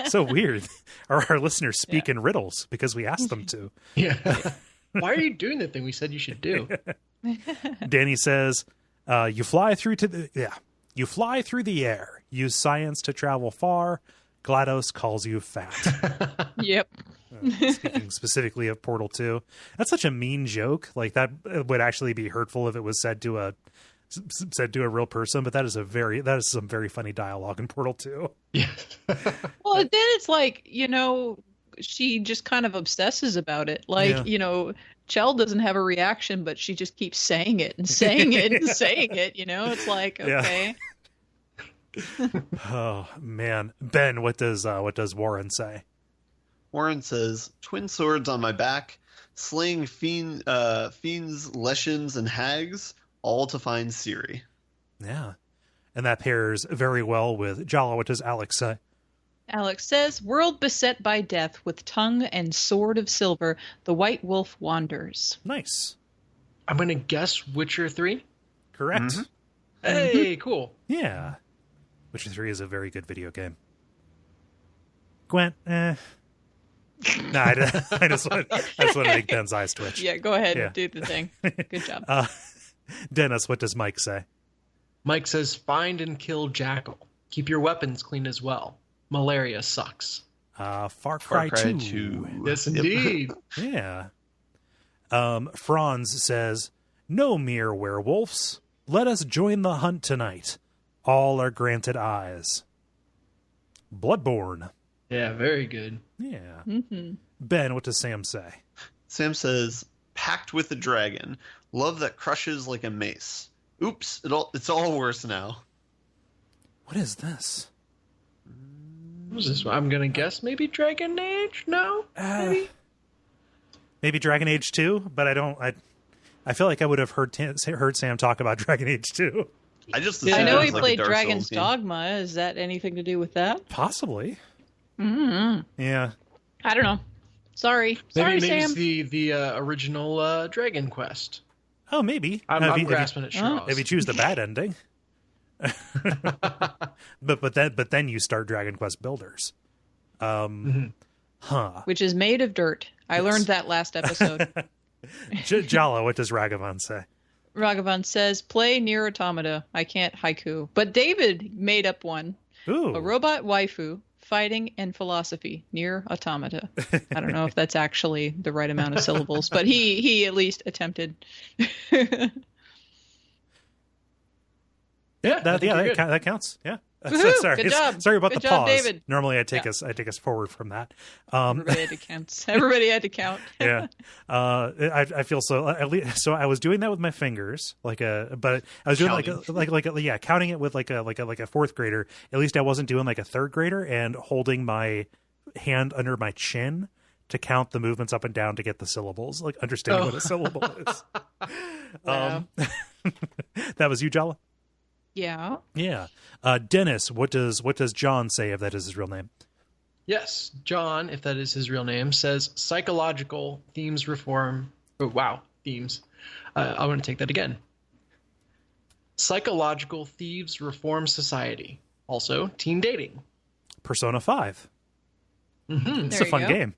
A: So weird. Our listeners speak in riddles because we asked them to.
B: Yeah. Why are you doing the thing we said you should do?
A: Danny says, you fly through the air. Use science to travel far. GLaDOS calls you fat."
C: Yep.
A: Speaking specifically of Portal 2. That's such a mean joke. Like, that would actually be hurtful if it was said to a real person, but that is some very funny dialogue in Portal 2.
B: Yeah.
C: Well, then it's like, she just kind of obsesses about it. Like, Chell doesn't have a reaction, but she just keeps saying it and saying it and saying it, It's like, okay.
A: Oh, man. Ben, what does Warren say?
D: Warren says, "Twin swords on my back, slaying fiends, leshens, and hags, all to find Ciri."
A: Yeah. And that pairs very well with Jala. What does Alex say?
C: Alex says, "World beset by death, with tongue and sword of silver, the white wolf wanders."
A: Nice.
B: I'm going to guess Witcher 3.
A: Correct.
B: Mm-hmm. Hey, cool.
A: Yeah. Witcher 3 is a very good video game. Gwent, No, I just want to make Ben's eyes twitch.
C: Yeah, go ahead and do the thing. Good job.
A: Dennis, what does Mike say?
B: Mike says, "Find and kill Jackal. Keep your weapons clean as well. Malaria sucks."
A: Far Cry 2.
B: Yes, indeed.
A: Yeah. Franz says, "No mere werewolves. Let us join the hunt tonight. All are granted eyes." Bloodborne.
B: Yeah, very good.
A: Yeah.
C: Mm-hmm.
A: Ben, what does Sam say?
D: Sam says, packed with a dragon. Love that crushes like a mace. Oops, it's all worse now.
A: What is this?
B: What was this? I'm going to guess maybe Dragon Age? No?
A: Maybe Dragon Age 2, but I feel like I would have heard Sam talk about Dragon Age 2.
C: I know he played Dragon's Dogma. Is that anything to do with that?
A: Possibly.
C: Mm-hmm.
A: Yeah.
C: I don't know. Sorry,
B: maybe
C: Sam.
B: Maybe it's the original Dragon Quest.
A: Oh, maybe.
B: I'm grasping at straws.
A: If you choose the bad ending. but then you start Dragon Quest Builders.
C: Which is made of dirt. I learned that last episode.
A: Jala, what does Ragavan say?
C: Ragavan says, play Nier Automata. I can't haiku. But David made up one.
A: Ooh.
C: A robot waifu, fighting, and philosophy. Nier Automata. I don't know if that's actually the right amount of syllables, but he at least attempted.
A: That counts. Yeah. Sorry.
C: Good job.
A: Sorry about
C: Good
A: the
C: job,
A: pause.
C: David.
A: Normally I take us forward from that.
C: Everybody had to count.
A: Yeah. I feel so. At least, so I was doing that with my fingers, but I was doing counting it with like a fourth grader. At least I wasn't doing like a third grader and holding my hand under my chin to count the movements up and down to get the syllables, like understanding what a syllable is.
C: Wow.
A: That was you, Jala?
C: Yeah.
A: Yeah. Dennis, what does John say if that is his real name?
B: Yes, John, if that is his real name, says psychological themes reform. Oh, wow, themes. I want to take that again. Psychological thieves reform society. Also, teen dating.
A: Persona 5.
B: Mm-hmm.
A: It's a fun game.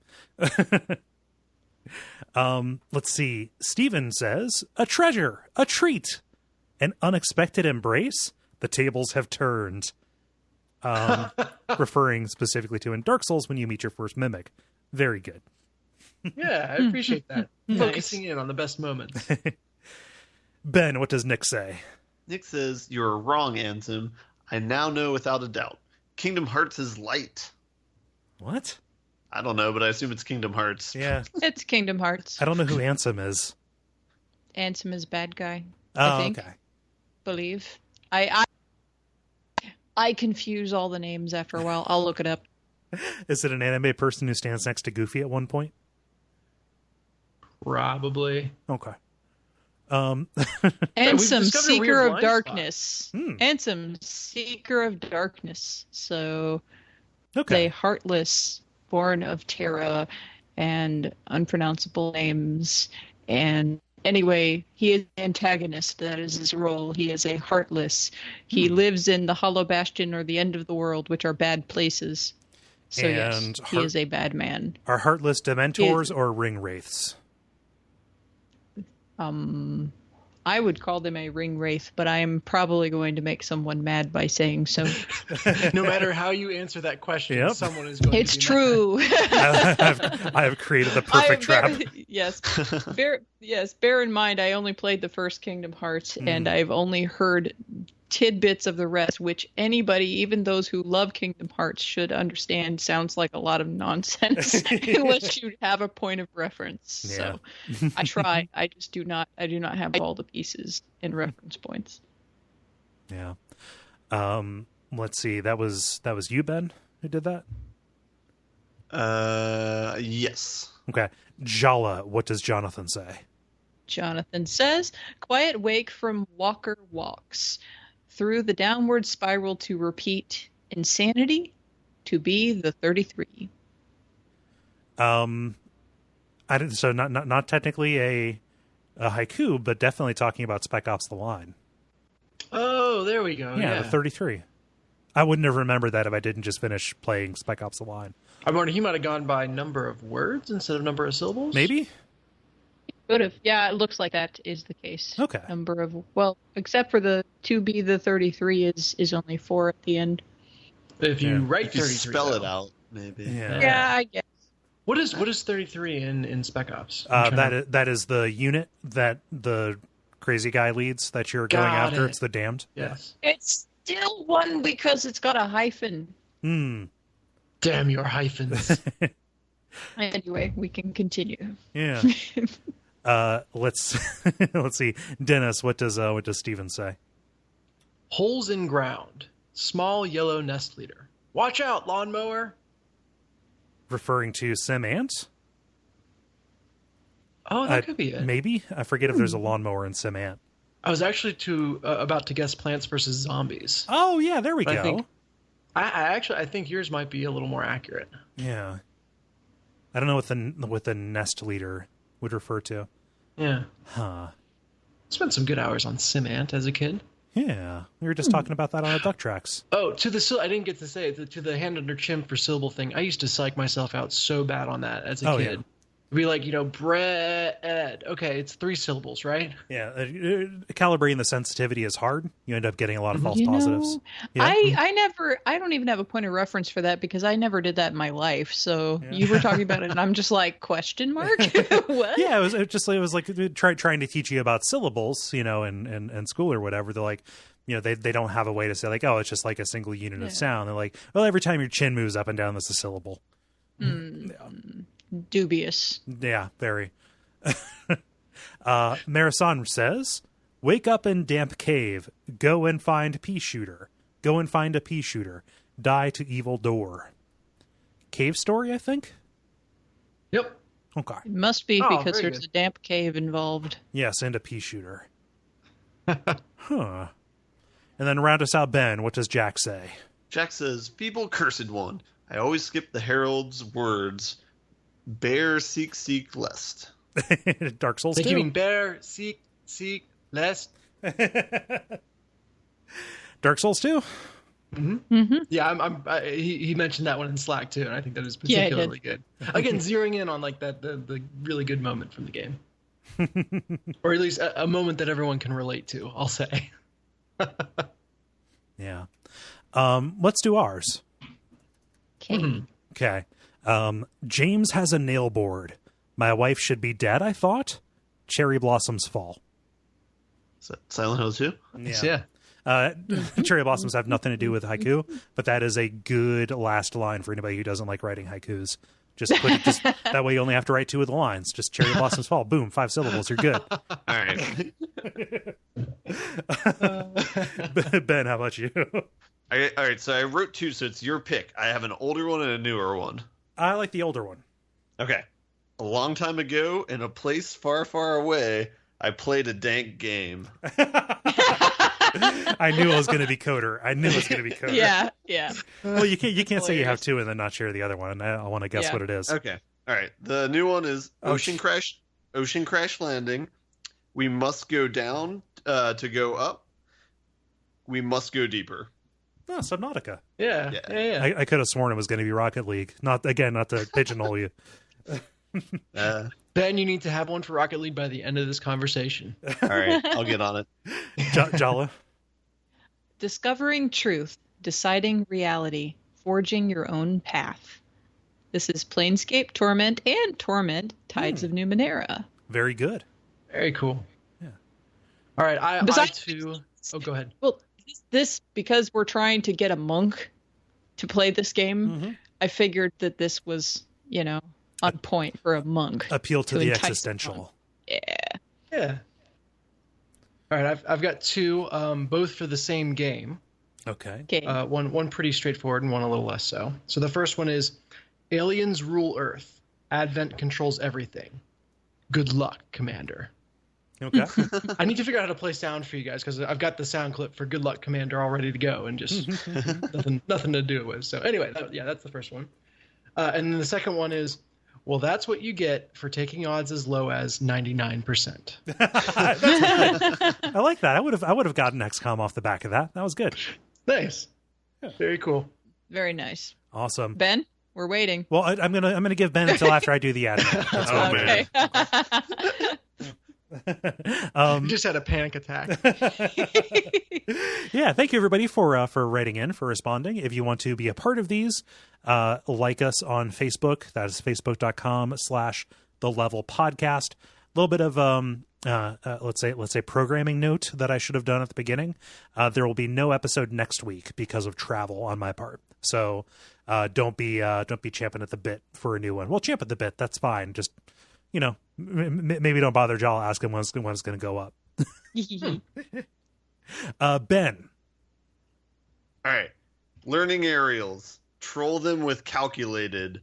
A: Let's see. Steven says, a treasure, a treat. An unexpected embrace? The tables have turned. Referring specifically to in Dark Souls when you meet your first mimic. Very good.
B: Yeah, I appreciate that.
C: Nice.
B: Focusing in on the best moments.
A: Ben, what does Nick say?
D: Nick says, you're wrong, Ansem. I now know without a doubt. Kingdom Hearts is light.
A: What?
D: I don't know, but I assume it's Kingdom Hearts.
A: Yeah.
C: It's Kingdom Hearts.
A: I don't know who Ansem is.
C: Ansem is bad guy.
A: Oh,
C: I think.
A: Okay.
C: Believe. I confuse all the names after a while. I'll look it up.
A: Is it an anime person who stands next to Goofy at one point?
B: Probably.
A: Okay.
C: Ansem, Seeker of Darkness.
A: Hmm.
C: Ansem, Seeker of Darkness. So,
A: Okay.
C: they heartless, born of Terra, and unpronounceable names. And anyway, he is the antagonist. That is his role. He is a heartless. He lives in the Hollow Bastion or the End of the World, which are bad places. So yes, he is a bad man.
A: Are heartless Dementors or ring wraiths?
C: I would call them a ring wraith, but I'm probably going to make someone mad by saying so.
B: No matter how you answer that question,
A: Yep.
B: someone is going to be
C: It's true.
A: I have created the perfect trap.
C: Yes. Bear in mind, I only played the first Kingdom Hearts, and I've only heard tidbits of the rest, which anybody, even those who love Kingdom Hearts, should understand sounds like a lot of nonsense unless you have a point of reference.
A: Yeah.
C: So I try. I do not have all the pieces and reference points.
A: Yeah. Let's see. That was you, Ben, who did that?
D: Yes.
A: Okay. Jala, what does Jonathan say?
C: Jonathan says, quiet wake from Walker walks. Through the downward spiral to repeat insanity to be the 33.
A: So not technically a haiku, but definitely talking about Spec Ops: The Line.
B: Oh, there we go.
A: Yeah, the 33. I wouldn't have remembered that if I didn't just finish playing Spec Ops: The Line.
B: I wonder, he might have gone by number of words instead of number of syllables?
A: Maybe?
C: Could have. Yeah, it looks like that is the case.
A: Okay.
C: Number of, well, except for the to be the 33 is only 4 at the end.
B: If you write
D: If you
B: 33,
D: spell
B: though.
D: it out, maybe.
C: Yeah, I guess.
B: What is 33 in Spec Ops?
A: That is the unit that the crazy guy leads that you're going
B: Got
A: after.
B: it.
A: It's the Damned.
B: Yes.
C: It's still 1 because it's got a hyphen.
B: Damn your hyphens.
C: Anyway, we can continue.
A: Yeah. Let's see. Dennis, what does Steven say?
B: Holes in ground. Small yellow nest leader. Watch out, lawnmower.
A: Referring to Sim Ant?
B: Oh, that could be it.
A: Maybe. I forget if there's a lawnmower in Sim Ant.
B: I was actually about to guess Plants vs. Zombies.
A: Oh, yeah, there we go.
B: I think yours might be a little more accurate.
A: Yeah. I don't know what the nest leader would refer to.
B: Yeah.
A: Huh.
B: Spent some good hours on Sim Ant as a kid.
A: Yeah. We were just talking about that on the Duck Tracks.
B: Oh, I didn't get to say it. To the hand under chin for syllable thing, I used to psych myself out so bad on that as a kid.
A: Yeah.
B: It'd be like, bread. Okay, it's 3 syllables, right?
A: Yeah. Calibrating the sensitivity is hard. You end up getting a lot of false positives. Yeah.
C: I don't even have a point of reference for that because I never did that in my life. So you were talking about it and I'm just like, question mark? What?
A: Yeah, it was like trying to teach you about syllables, in school or whatever. They're like, they don't have a way to say like, oh, it's just like a single unit of sound. They're like, well, every time your chin moves up and down, that's a syllable.
C: Dubious.
A: Yeah, very. Marasan says, wake up in damp cave. Go and find pea shooter. Go and find a pea shooter. Die to evil door. Cave story, I think?
B: Yep.
A: Okay.
C: It must be because there's a damp cave involved.
A: Yes, and a pea shooter. Huh. And then round us out, Ben. What does Jack say?
D: Jack says, feeble cursed one. I always skip the herald's words. Bear, seek, lest.
A: Dark Souls 2.
B: You mean bear, seek, lest?
A: Dark Souls 2.
B: Mm-hmm. Mm-hmm. Yeah, he mentioned that one in Slack too, and I think that is particularly good. Again, zeroing in on like the really good moment from the game, or at least a moment that everyone can relate to. I'll say.
A: Yeah. Let's do ours. Okay. James has a nail board. My wife should be dead, I thought. Cherry blossoms fall.
D: Is that Silent Hill 2?
B: Yeah.
A: Cherry blossoms have nothing to do with haiku, but that is a good last line for anybody who doesn't like writing haikus. Just that way you only have to write 2 of the lines. Just cherry blossoms fall. Boom, 5 syllables. You're good.
D: All right.
A: Ben, how about you?
D: All right, so I wrote 2, so it's your pick. I have an older one and a newer one.
A: I like the older one.
D: Okay. A long time ago, in a place far, far away, I played a dank game.
A: I knew it was going to be Coder.
C: Yeah.
A: Well, you can't say you have 2 and then not share the other one. I want to guess what it is.
D: Okay. All right. The new one is Ocean Crash Landing. We must go down to go up. We must go deeper.
A: Oh, Subnautica.
B: Yeah.
A: I could have sworn it was going to be Rocket League. Not to pigeonhole you.
B: Ben, you need to have one for Rocket League by the end of this conversation.
D: All right, I'll get on it.
A: Jala.
C: Discovering truth, deciding reality, forging your own path. This is Planescape Torment and Torment Tides of Numenera.
A: Very good.
B: Very cool.
A: Yeah.
B: All right, I too. Oh, go ahead.
C: Well, this because we're trying to get a monk to play this game. I figured that this was, on point for a monk.
A: Appeal to the existential.
B: Yeah. All right, I've got 2, both for the same game.
A: Okay.
B: One pretty straightforward and one a little less so. So the first one is Aliens Rule Earth. Advent controls everything. Good luck, Commander.
A: Okay.
B: I need to figure out how to play sound for you guys because I've got the sound clip for Good Luck, Commander all ready to go and just nothing to do with. So anyway, that's the first one. And then the second one is, well, that's what you get for taking odds as low as 99%.
A: I like that. I would have gotten XCOM off the back of that. That was good.
B: Nice. Yeah. Very cool.
C: Very nice.
A: Awesome.
C: Ben, we're waiting.
A: Well, I'm gonna give Ben until after I do the ad. That's what
C: okay.
B: You just had a panic attack.
A: Yeah, thank you everybody for writing in, for responding. If you want to be a part of these, like us on Facebook. That is facebook.com/thelevelpodcast. A little bit of let's say programming note that I should have done at the beginning. There will be no episode next week because of travel on my part. So don't be champing at the bit for a new one. Well, champ at the bit, that's fine. Just maybe don't bother Jala asking when it's going to go up. Ben.
D: All right. Learning aerials. Troll them with calculated.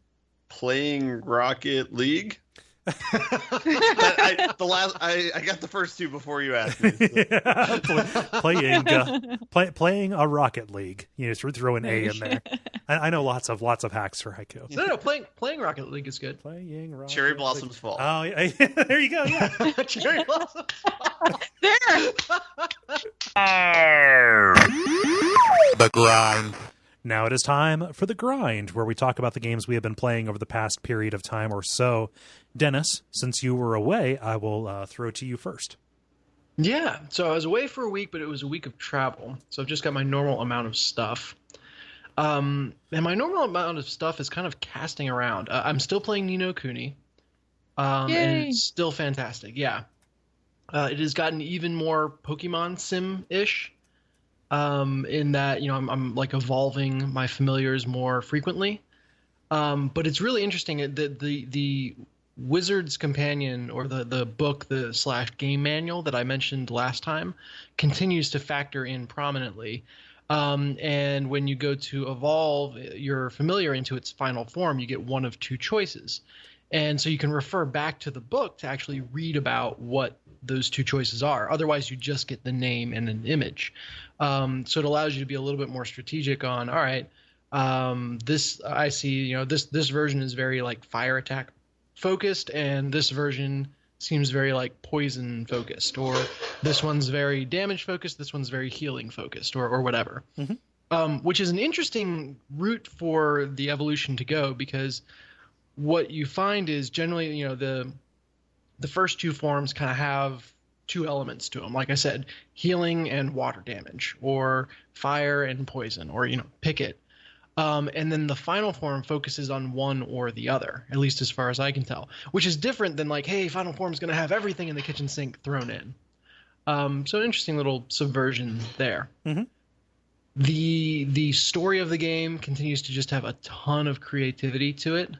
D: Playing Rocket League. I got the first two before you asked me. So.
A: Yeah, playing a Rocket League. Throw an A in there. I know lots of hacks for haiku.
B: No, playing Rocket League is good.
A: Playing Rocket
D: Cherry Blossoms Fall.
A: Oh, yeah, there you go. Yeah,
B: Cherry Blossoms Fall.
C: There.
E: The grind.
A: Now it is time for the grind, where we talk about the games we have been playing over the past period of time or so. Dennis, since you were away, I will throw it to you first.
B: Yeah, so I was away for a week, but it was a week of travel. So I've just got my normal amount of stuff. And my normal amount of stuff is kind of casting around. I'm still playing Ni no Kuni. And it's still fantastic, yeah. It has gotten even more Pokemon Sim-ish. In that, I'm like evolving my familiars more frequently. But it's really interesting that the Wizard's Companion, or the book, the / game manual that I mentioned last time, continues to factor in prominently. And when you go to evolve your familiar into its final form, you get one of two choices. And so you can refer back to the book to actually read about what those two choices are. Otherwise, you just get the name and an image. So it allows you to be a little bit more strategic on, all right, this I see, this version is very like fire attack focused, and this version seems very like poison focused, or this one's very damage focused, this one's very healing focused, or whatever. Mm-hmm. Which is an interesting route for the evolution to go, because what you find is generally, the first two forms kind of have two elements to them. Like I said, healing and water damage, or fire and poison, or, pick it. And then the final form focuses on one or the other, at least as far as I can tell, which is different than like, hey, final form is going to have everything in the kitchen sink thrown in. So an interesting little subversion there. Mm-hmm. The story of the game continues to just have a ton of creativity to it.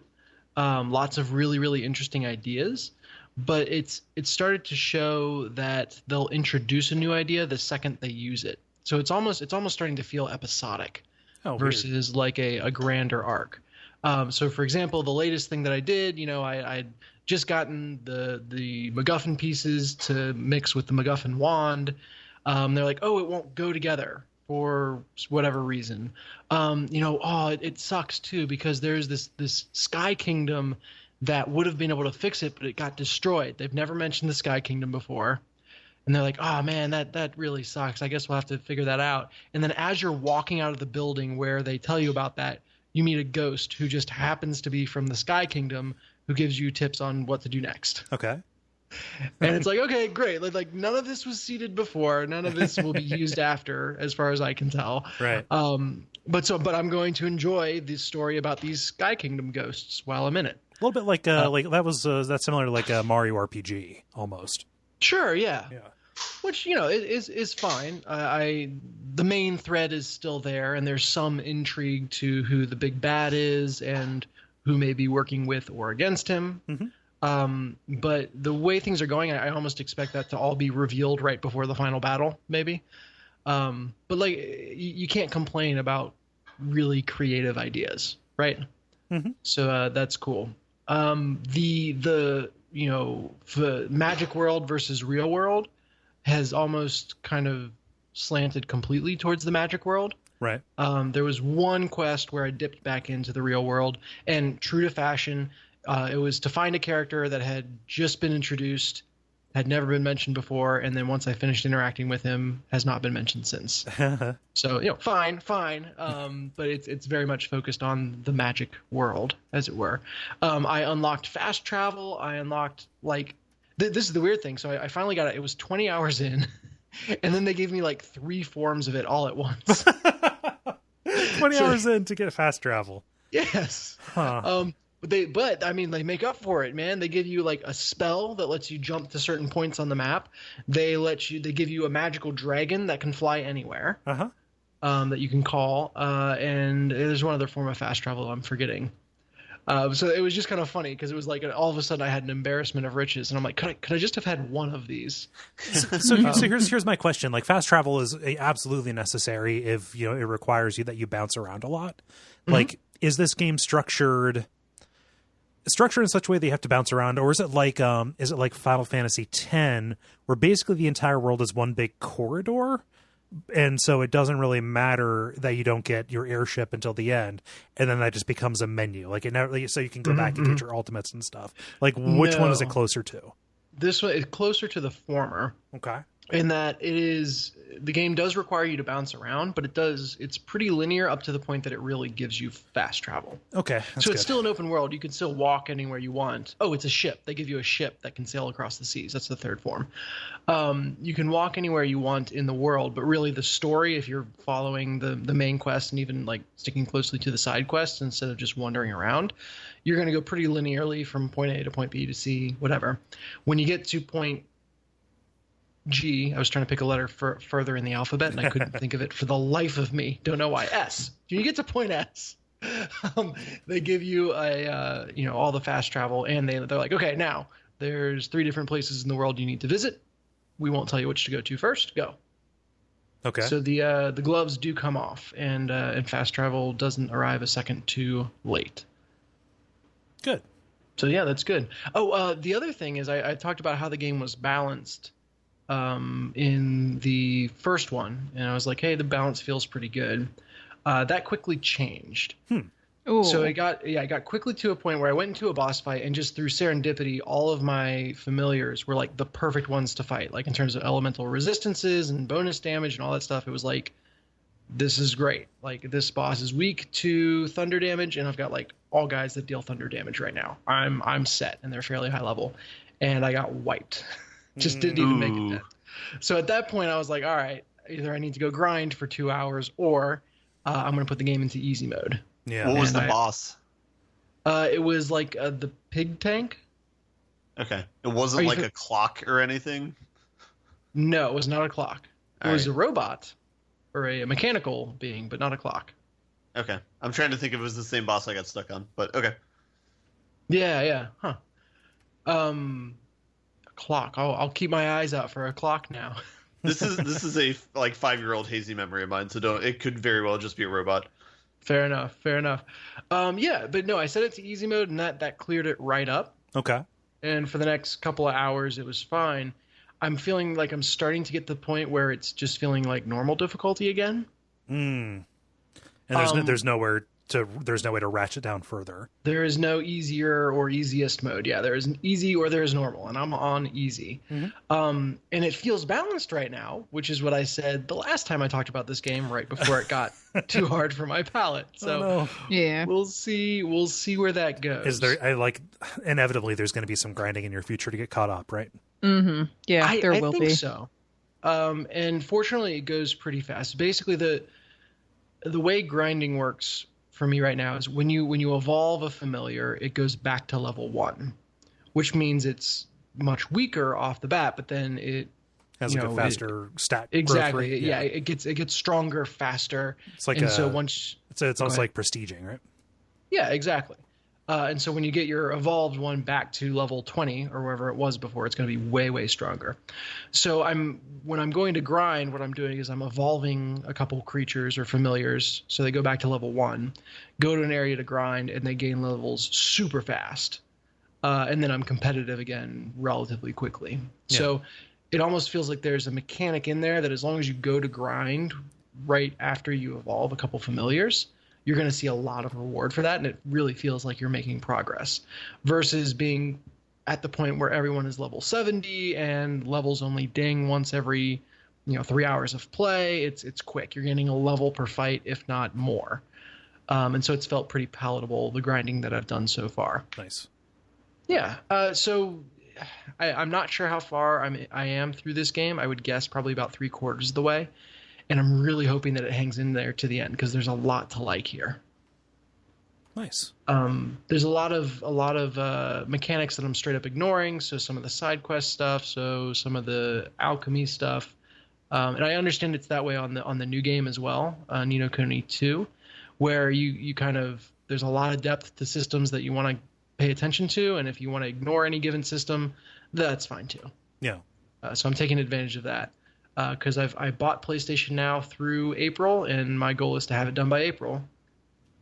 B: Lots of really, really interesting ideas. But it's started to show that they'll introduce a new idea the second they use it. So it's almost starting to feel episodic versus like a grander arc. So for example, the latest thing that I did, I'd just gotten the MacGuffin pieces to mix with the MacGuffin wand. They're like, oh, it won't go together for whatever reason. It sucks too, because there's this Sky Kingdom that would have been able to fix it, but it got destroyed. They've never mentioned the Sky Kingdom before. And they're like, oh, man, that really sucks. I guess we'll have to figure that out. And then as you're walking out of the building where they tell you about that, you meet a ghost who just happens to be from the Sky Kingdom, who gives you tips on what to do next.
A: Okay.
B: And it's like, okay, great. Like none of this was seeded before. None of this will be used after, as far as I can tell.
A: Right.
B: But I'm going to enjoy this story about these Sky Kingdom ghosts while I'm in it.
A: A little bit like that's similar to like a Mario RPG almost.
B: Sure, yeah. Which is fine. The main thread is still there, and there's some intrigue to who the big bad is and who may be working with or against him. Mm-hmm. But the way things are going, I almost expect that to all be revealed right before the final battle, maybe. But like you can't complain about really creative ideas, right? Mm-hmm. So that's cool. The magic world versus real world has almost kind of slanted completely towards the magic world.
A: Right.
B: There was one quest where I dipped back into the real world, and true to fashion, it was to find a character that had just been introduced, had never been mentioned before, and then once I finished interacting with him, has not been mentioned since. So, fine. But it's very much focused on the magic world, as it were. I unlocked fast travel. I unlocked, this is the weird thing. So I finally got it. It was 20 hours in, and then they gave me, 3 forms of it all at once.
A: 20 hours in to get fast travel.
B: Yes.
A: Huh.
B: But I mean, they make up for it, man. They give you like a spell that lets you jump to certain points on the map. They give you a magical dragon that can fly anywhere. That you can call. And there's one other form of fast travel I'm forgetting. So it was just kind of funny because it was like all of a sudden I had an embarrassment of riches, and I'm like, could I just have had one of these?
A: So here's my question. Like, fast travel is absolutely necessary if it requires you that you bounce around a lot. Like, is this game structured in such a way that you have to bounce around, or is it like Final Fantasy X, where basically the entire world is one big corridor? And so it doesn't really matter that you don't get your airship until the end, and then that just becomes a menu. Like it never, so you can go back and get your ultimates and stuff. Like, which one is it closer to?
B: This one is closer to the former.
A: Okay.
B: In that the game does require you to bounce around, but it's pretty linear up to the point that it really gives you fast travel.
A: Okay.
B: So it's still an open world. You can still walk anywhere you want. Oh, it's a ship. They give you a ship that can sail across the seas. That's the third form. You can walk anywhere you want in the world, but really the story, if you're following the main quest and even like sticking closely to the side quests instead of just wandering around, you're going to go pretty linearly from point A to point B to C, whatever. When you get to point G, I was trying to pick a letter further in the alphabet, and I couldn't think of it for the life of me. Don't know why. S. When you get to point S, they give you all the fast travel, and they're like, okay, now there's 3 different places in the world you need to visit. We won't tell you which to go to first. Go. Okay. So the gloves do come off, and fast travel doesn't arrive a second too late.
A: Good.
B: So yeah, that's good. Oh, the other thing is I talked about how the game was balanced in the first one, and I was like, hey, the balance feels pretty good. That quickly changed.
C: Ooh.
B: So I got quickly to a point where I went into a boss fight, and just through serendipity, all of my familiars were like the perfect ones to fight, like in terms of elemental resistances and bonus damage and all that stuff. It was like, this is great. Like, this boss is weak to thunder damage, and I've got like all guys that deal thunder damage right now. I'm set, and they're fairly high level, and I got wiped. Just didn't even make it. So at that point, I was like, all right, either I need to go grind for 2 hours, or I'm going to put the game into easy mode.
D: Yeah. What was the boss?
B: It was like the pig tank. Okay.
D: It wasn't like a clock or anything?
B: No, it was not a clock. It was a robot or a mechanical being, but not a clock.
D: Okay. I'm trying to think if it was the same boss I got stuck on, but okay.
B: Yeah. Huh. Clock. I'll keep my eyes out for a clock now.
D: This is a like 5-year-old hazy memory of mine, so it could very well just be a robot.
B: Fair enough. Yeah, but no, I set it to easy mode, and that cleared it right up.
A: Okay.
B: And for the next couple of hours, it was fine. I'm feeling like I'm starting to get to the point where it's just feeling like normal difficulty again.
A: And there's no way to ratchet down further.
B: There is no easier or easiest mode. Yeah, there is an easy or there is normal, and I'm on easy. And it feels balanced right now, which is what I said the last time I talked about this game, right before it got too hard for my palate. So
C: yeah,
B: we'll see where that goes.
A: Is there? Inevitably there's going to be some grinding in your future to get caught up, right?
C: Mm-hmm. Yeah, there will be.
B: I think so. And fortunately, it goes pretty fast. Basically, the way grinding works for me right now is when you evolve a familiar, it goes back to level 1, which means it's much weaker off the bat, but then it
A: has a faster stat
B: exactly
A: growth rate.
B: Yeah, it gets stronger faster.
A: It's like it's almost like prestiging, right?
B: Yeah, exactly. And so when you get your evolved one back to level 20 or wherever it was before, it's going to be way, way stronger. So when I'm going to grind, what I'm doing is I'm evolving a couple creatures or familiars so they go back to level 1, go to an area to grind, and they gain levels super fast. And then I'm competitive again relatively quickly. Yeah. So it almost feels like there's a mechanic in there that as long as you go to grind right after you evolve a couple familiars, you're going to see a lot of reward for that, and it really feels like you're making progress versus being at the point where everyone is level 70 and levels only ding once every 3 hours of play. It's quick. You're getting a level per fight, if not more. And so it's felt pretty palatable, the grinding that I've done so far.
A: Nice.
B: Yeah. So I'm not sure how far I am through this game. I would guess probably about 3/4 of the way. And I'm really hoping that it hangs in there to the end because there's a lot to like here.
A: Nice.
B: There's a lot of mechanics that I'm straight up ignoring. So some of the side quest stuff, so some of the alchemy stuff, and I understand it's that way on the new game as well, Ni no Kuni 2, where you kind of, there's a lot of depth to systems that you want to pay attention to, and if you want to ignore any given system, that's fine too.
A: Yeah.
B: So I'm taking advantage of that because I bought PlayStation Now through April, and my goal is to have it done by April.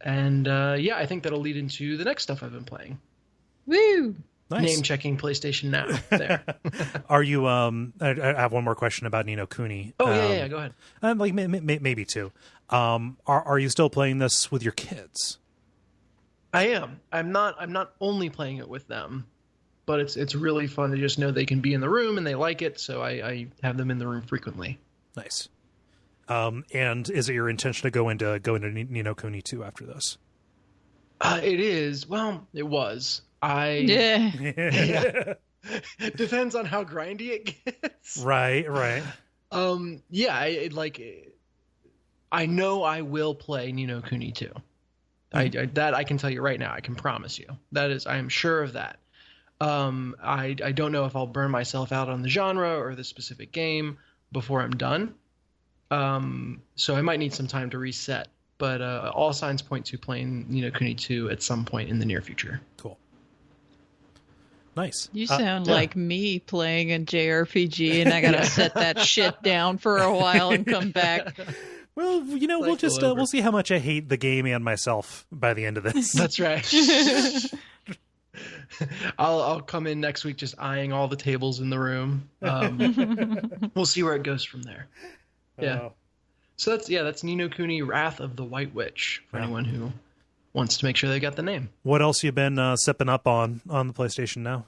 B: And I think that'll lead into the next stuff I've been playing.
C: Woo!
A: Nice.
B: Name checking PlayStation Now. There.
A: Are you? I have one more question about Ni no Kuni.
B: Oh yeah, go ahead.
A: Like maybe two. Are you still playing this with your kids?
B: I am. I'm not only playing it with them, but it's really fun to just know they can be in the room and they like it. So I have them in the room frequently.
A: Nice. And is it your intention to go into Ni no Kuni 2 after this?
B: It is. Well, it was.
C: Yeah.
B: Depends on how grindy it gets.
A: Right.
B: I know I will play Ni no Kuni 2. That I can tell you right now. I can promise you. That is, I am sure of that. I don't know if I'll burn myself out on the genre or the specific game before I'm done. So I might need some time to reset. But all signs point to playing Ni no Kuni 2 at some point in the near future.
A: Cool. Nice.
C: You sound like me playing a JRPG, and I gotta set that shit down for a while and come back.
A: Well, we'll see how much I hate the game and myself by the end of this.
B: That's right. I'll come in next week just eyeing all the tables in the room. We'll see where it goes from there. Yeah. So that's Ni no Kuni Wrath of the White Witch for anyone who wants to make sure they got the name.
A: What else you been sipping up on the PlayStation Now?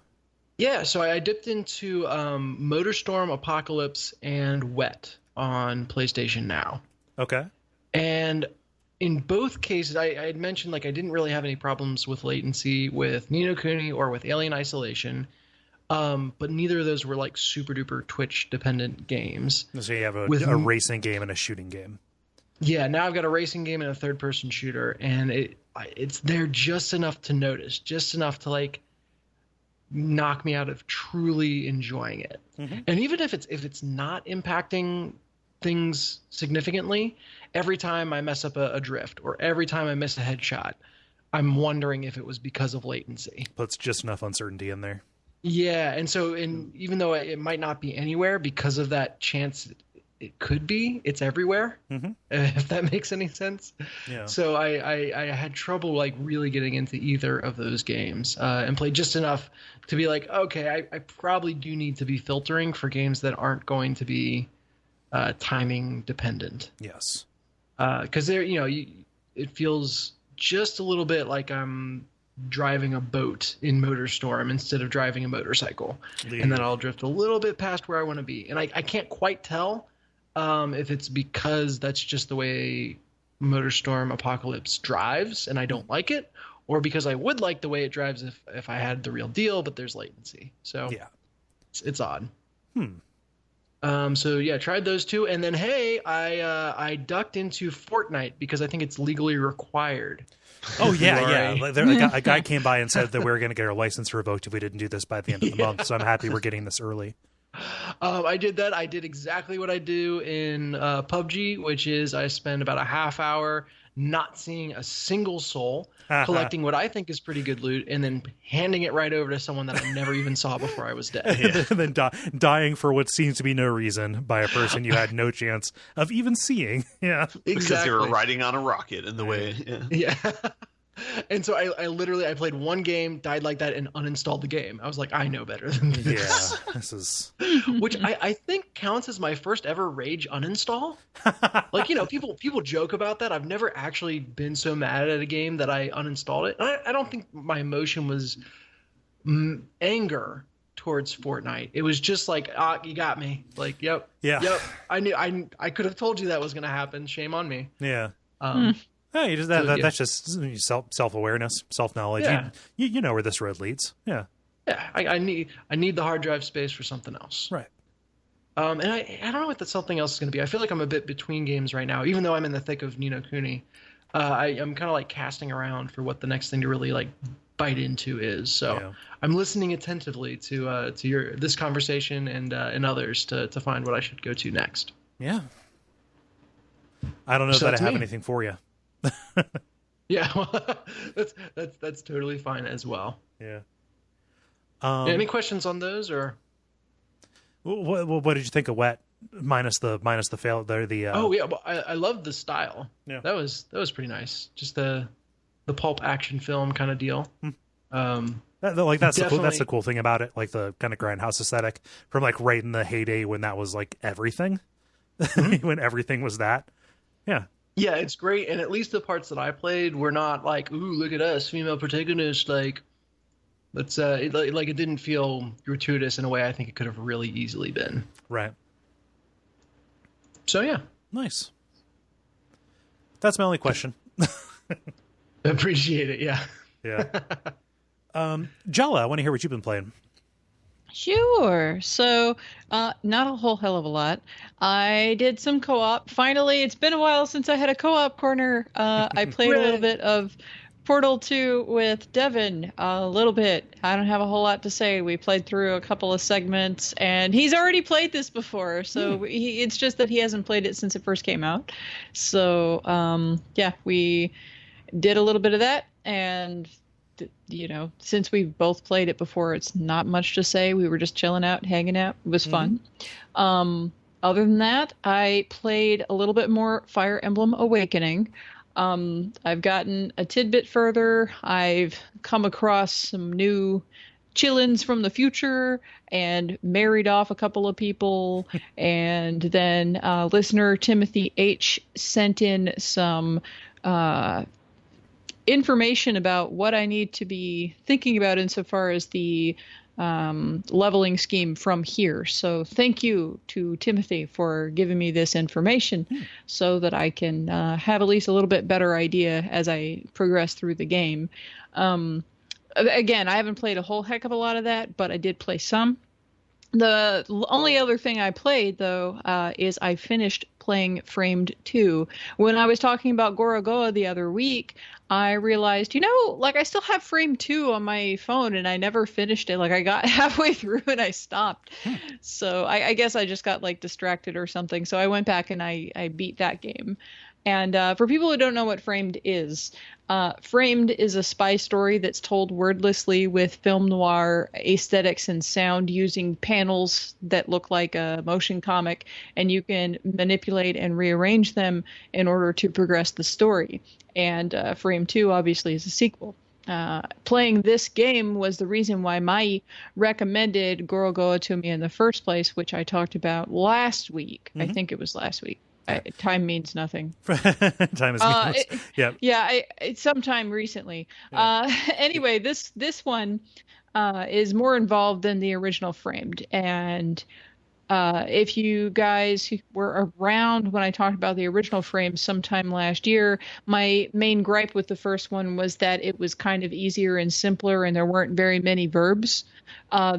A: Yeah,
B: so I dipped into Motorstorm, Apocalypse, and Wet on PlayStation Now.
A: Okay.
B: And in both cases, I had mentioned I didn't really have any problems with latency with Ni no Kuni or with Alien Isolation, but neither of those were super duper Twitch dependent games.
A: So you have a racing game and a shooting game.
B: Yeah, now I've got a racing game and a third person shooter, and it's there just enough to notice, just enough to knock me out of truly enjoying it. Mm-hmm. And even if it's not impacting things significantly, every time I mess up a drift or every time I miss a headshot, I'm wondering if it was because of latency.
A: Puts just enough uncertainty in there.
B: Yeah, and so even though it might not be anywhere, because of that chance it could be, it's everywhere. Mm-hmm. If that makes any sense. Yeah. So I had trouble really getting into either of those games and played just enough to be okay, I probably do need to be filtering for games that aren't going to be timing dependent.
A: Yes.
B: Because it feels just a little bit like I'm driving a boat in Motorstorm instead of driving a motorcycle. Yeah. And then I'll drift a little bit past where I want to be. And I can't quite tell if it's because that's just the way Motorstorm Apocalypse drives and I don't like it, or because I would like the way it drives if I had the real deal, but there's latency. So yeah, it's odd. So yeah, tried those two, and then I ducked into Fortnite because I think it's legally required.
A: Oh yeah. A guy came by and said that we were going to get our license revoked if we didn't do this by the end of the month. So I'm happy we're getting this early.
B: I did that. I did exactly what I do in PUBG, which is I spend about a half hour not seeing a single soul, collecting what I think is pretty good loot, and then handing it right over to someone that I never even saw before I was dead.
A: Yeah. And then dying for what seems to be no reason by a person you had no chance of even seeing. Yeah,
D: exactly. Because you were riding on a rocket in the way.
B: Yeah. And so I played one game, died like that, and uninstalled the game. I was like, I know better than this.
A: Yeah, this is...
B: Which I think counts as my first ever rage uninstall. People joke about that. I've never actually been so mad at a game that I uninstalled it. I don't think my emotion was anger towards Fortnite. It was just you got me. Yep. I knew I could have told you that was going to happen. Shame on me.
A: Yeah. Yeah, you just that's just self-awareness, self-knowledge. Yeah. You know where this road leads. Yeah.
B: Yeah, I need the hard drive space for something else.
A: Right.
B: And I don't know what that something else is going to be. I feel like I'm a bit between games right now, even though I'm in the thick of Ni no Kuni. I'm kind of like casting around for what the next thing to really like bite into is. So I'm listening attentively to this conversation and others to find what I should go to next.
A: Yeah. I don't know that I have anything for you.
B: Yeah, well, that's totally fine as well.
A: Yeah.
B: Any questions on those or?
A: What did you think of Wet? Minus the fail there.
B: Oh yeah, well, I loved the style.
A: Yeah,
B: that was pretty nice. Just the pulp action film kind of deal.
A: That's the cool thing about it, like the kind of grindhouse aesthetic from like right in the heyday when that was like everything, when everything was that. Yeah.
B: Yeah, it's great, and at least the parts that I played were not like, "Ooh, look at us, female protagonist." Like, let's it didn't feel gratuitous in a way I think it could have really easily been.
A: Right.
B: So yeah,
A: nice. That's my only question.
B: Appreciate it. Yeah.
A: Yeah. Jala, I want to hear what you've been playing.
C: Sure. So, not a whole hell of a lot. I did some co-op. Finally, it's been a while since I had a co-op corner. I played a little bit of Portal 2 with Devin, a little bit. I don't have a whole lot to say. We played through a couple of segments, and he's already played this before, so it's just that he hasn't played it since it first came out. So, we did a little bit of that, and since we've both played it before, it's not much to say. We were just chilling out, hanging out. It was fun. Other than that, I played a little bit more Fire Emblem Awakening. I've gotten a tidbit further. I've come across some new chillins from the future and married off a couple of people. And then listener Timothy H. sent in some information about what I need to be thinking about insofar as the leveling scheme from here. So thank you to Timothy for giving me this information so that I can have at least a little bit better idea as I progress through the game. Again, I haven't played a whole heck of a lot of that, but I did play some. The only other thing I played, though, is I finished playing Framed 2. When I was talking about Gorogoa the other week, I realized, I still have Framed 2 on my phone, and I never finished it. Like, I got halfway through and I stopped. So I guess I just got, distracted or something. So I went back and I beat that game. And for people who don't know what Framed is a spy story that's told wordlessly with film noir aesthetics and sound using panels that look like a motion comic, and you can manipulate and rearrange them in order to progress the story. And Frame 2 obviously is a sequel. Playing this game was the reason why Mai recommended Gorogoa to me in the first place, which I talked about last week. I think it was last week. Time means nothing.
A: Time is meaningless.
C: It's sometime recently. Anyway, this one is more involved than the original Framed. And if you guys were around when I talked about the original Framed sometime last year, my main gripe with the first one was that it was kind of easier and simpler and there weren't very many verbs.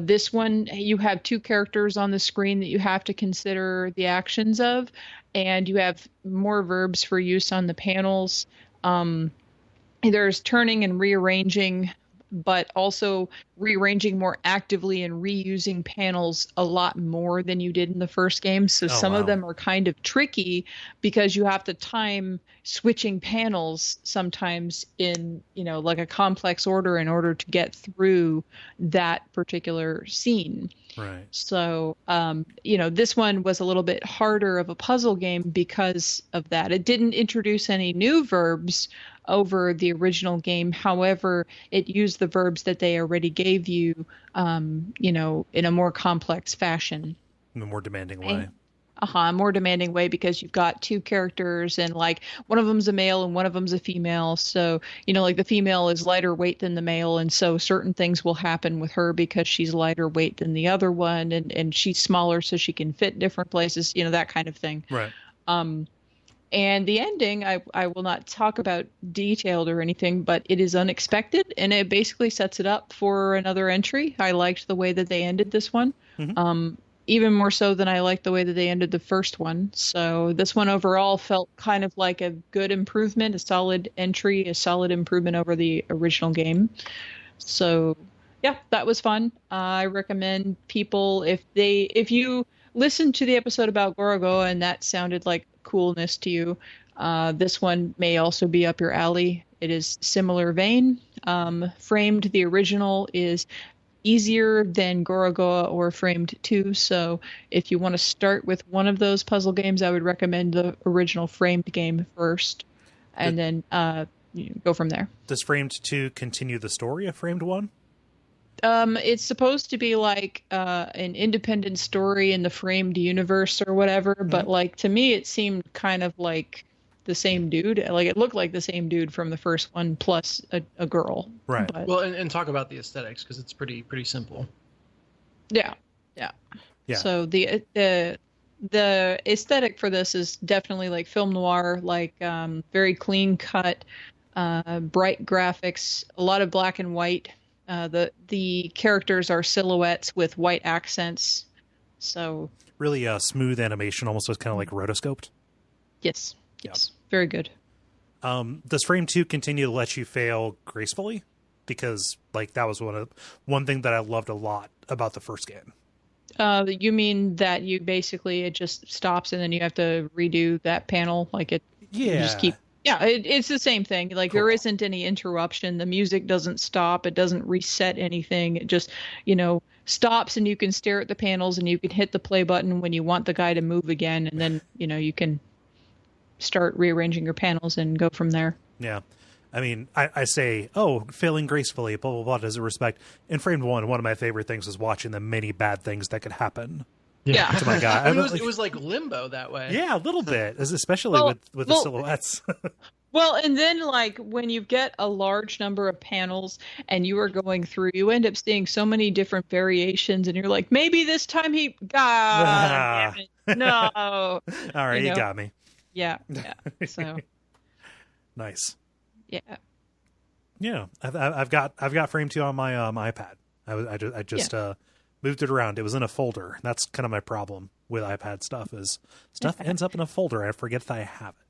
C: This one, you have two characters on the screen that you have to consider the actions of, and you have more verbs for use on the panels. There's turning and rearranging, but also rearranging more actively and reusing panels a lot more than you did in the first game. So some of them are kind of tricky because you have to time switching panels sometimes in, like a complex order in order to get through that particular scene.
A: Right.
C: So, this one was a little bit harder of a puzzle game because of that. It didn't introduce any new verbs over the original game. However, it used the verbs that they already gave you, in a more complex fashion.
A: In a more demanding way.
C: A more demanding way because you've got two characters and one of them's a male and one of them's a female. So, the female is lighter weight than the male. And so certain things will happen with her because she's lighter weight than the other one. And she's smaller so she can fit different places, that kind of thing.
A: Right.
C: And the ending, I will not talk about detailed or anything, but it is unexpected, and it basically sets it up for another entry. I liked the way that they ended this one. even more so than I liked the way that they ended the first one. So this one overall felt kind of like a good improvement, a solid entry, a solid improvement over the original game. So yeah, that was fun. I recommend people, if you listen to the episode about Gorogoa and that sounded like coolness to you, this one may also be up your alley. It is similar vein. Framed, the original, is easier than Gorogoa or Framed 2. So if you want to start with one of those puzzle games, I would recommend the original Framed game first, and then go from there.
A: Does Framed 2 continue the story of Framed 1?
C: It's supposed to be like an independent story in the Framed universe or whatever, but like to me it seemed kind of like the same dude. Like it looked like the same dude from the first one plus a girl.
A: Right.
C: But,
B: well, and talk about the aesthetics, because it's pretty simple.
C: Yeah. So the aesthetic for this is definitely like film noir, like very clean cut, bright graphics, a lot of black and white. The characters are silhouettes with white accents. So
A: really smooth animation, almost was kind of like rotoscoped.
C: Yes. Very good.
A: Does Frame 2 continue to let you fail gracefully? Because like that was one thing that I loved a lot about the first game.
C: You mean that it just stops and then you have to redo that panel? Like you just keep. Yeah, it's the same thing. Like cool. There isn't any interruption. The music doesn't stop. It doesn't reset anything. It just, stops, and you can stare at the panels and you can hit the play button when you want the guy to move again. And then, you can start rearranging your panels and go from there.
A: Yeah. I mean, I say, failing gracefully, blah, blah, blah, does it respect. In Framed 1, one of my favorite things was watching the many bad things that could happen.
C: Yeah.
A: To my guy.
B: It was like Limbo that way.
A: Yeah, a little bit, especially with the silhouettes.
C: Well, and then like when you get a large number of panels and you are going through, you end up seeing so many different variations, and you're like, maybe this time God damn it. No.
A: All right, you got me.
C: Yeah. So
A: nice.
C: Yeah.
A: Yeah, I've got Frame 2 on my iPad. I just moved it around. It was in a folder. That's kind of my problem with iPad stuff is stuff ends up in a folder and I forget that I have it.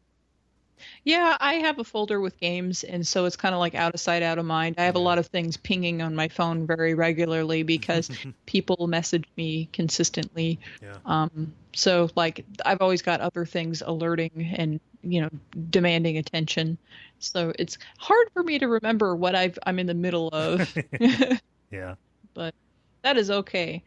C: Yeah, I have a folder with games, and so it's kind of like out of sight, out of mind. I have a lot of things pinging on my phone very regularly because people message me consistently.
A: Yeah.
C: So like I've always got other things alerting and demanding attention. So it's hard for me to remember what I'm in the middle of.
A: Yeah.
C: But that is okay.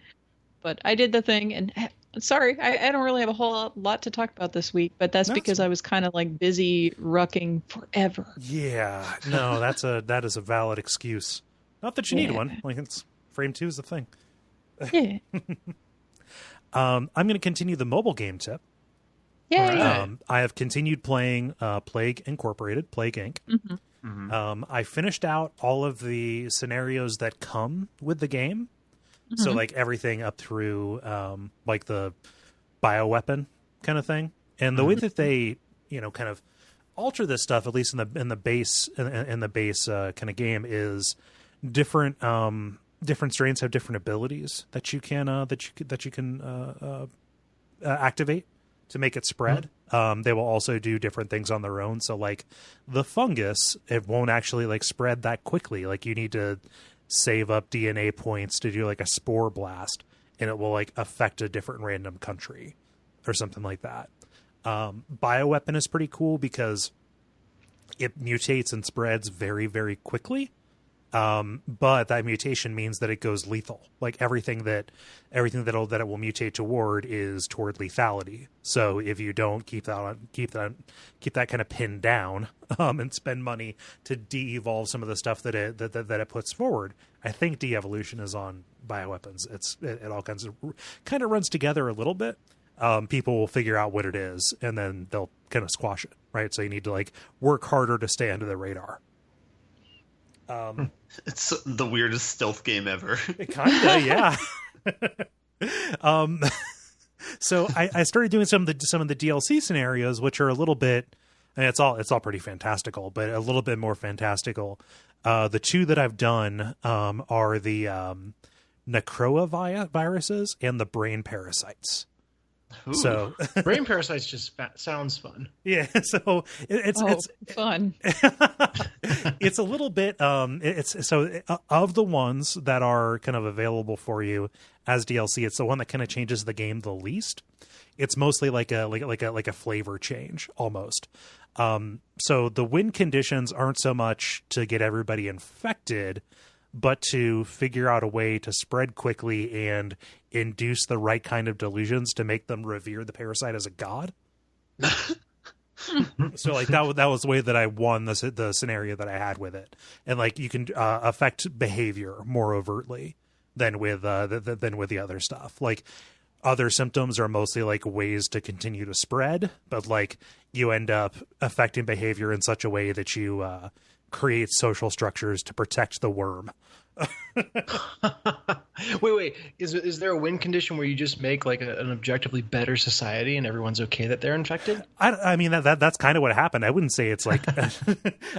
C: But I did the thing, and sorry, I don't really have a whole lot to talk about this week, but that's because I was kind of like busy rucking forever.
A: Yeah, no, that is a valid excuse. Not that you need one. Like Frame 2 is the thing.
C: Yeah.
A: I'm going to continue the mobile game tip.
C: Yeah.
A: I have continued playing Plague Incorporated, Plague Inc.
C: Mm-hmm.
A: Mm-hmm. I finished out all of the scenarios that come with the game. Mm-hmm. So like everything up through like the bioweapon kind of thing. And the way that they, kind of alter this stuff, at least in the base kind of game, is different strains have different abilities that you can activate to make it spread. They will also do different things on their own. So like the fungus, it won't actually like spread that quickly. Like you need to save up DNA points to do like a spore blast, and it will like affect a different random country or something like that. Bioweapon is pretty cool because it mutates and spreads very, very quickly. But that mutation means that it goes lethal. Like everything that it will mutate toward is toward lethality. So if you don't keep that kind of pinned down, and spend money to de-evolve some of the stuff that it puts forward, I think de-evolution is on bioweapons. It all kind of runs together a little bit. People will figure out what it is and then they'll kind of squash it. Right. So you need to like work harder to stay under the radar.
D: It's the weirdest stealth game ever.
A: Kinda, yeah. So I started doing some of the DLC scenarios, which are a little bit, and it's all pretty fantastical, but a little bit more fantastical. The two that I've done are the viruses, and the brain parasites.
B: Ooh,
A: so
B: brain parasites just sounds fun.
A: Yeah, so it's
C: fun.
A: It's a little bit it's so of the ones that are kind of available for you as DLC, it's the one that kind of changes the game the least. It's mostly like a flavor change almost. So the win conditions aren't so much to get everybody infected, but to figure out a way to spread quickly and induce the right kind of delusions to make them revere the parasite as a god. So like that was the way that I won the scenario that I had with it. And like you can affect behavior more overtly than with the other stuff. Like other symptoms are mostly like ways to continue to spread, but like you end up affecting behavior in such a way that you create social structures to protect the worm.
B: Wait. Is there a win condition where you just make like an objectively better society and everyone's okay that they're infected?
A: I mean, that's kind of what happened. I wouldn't say it's like,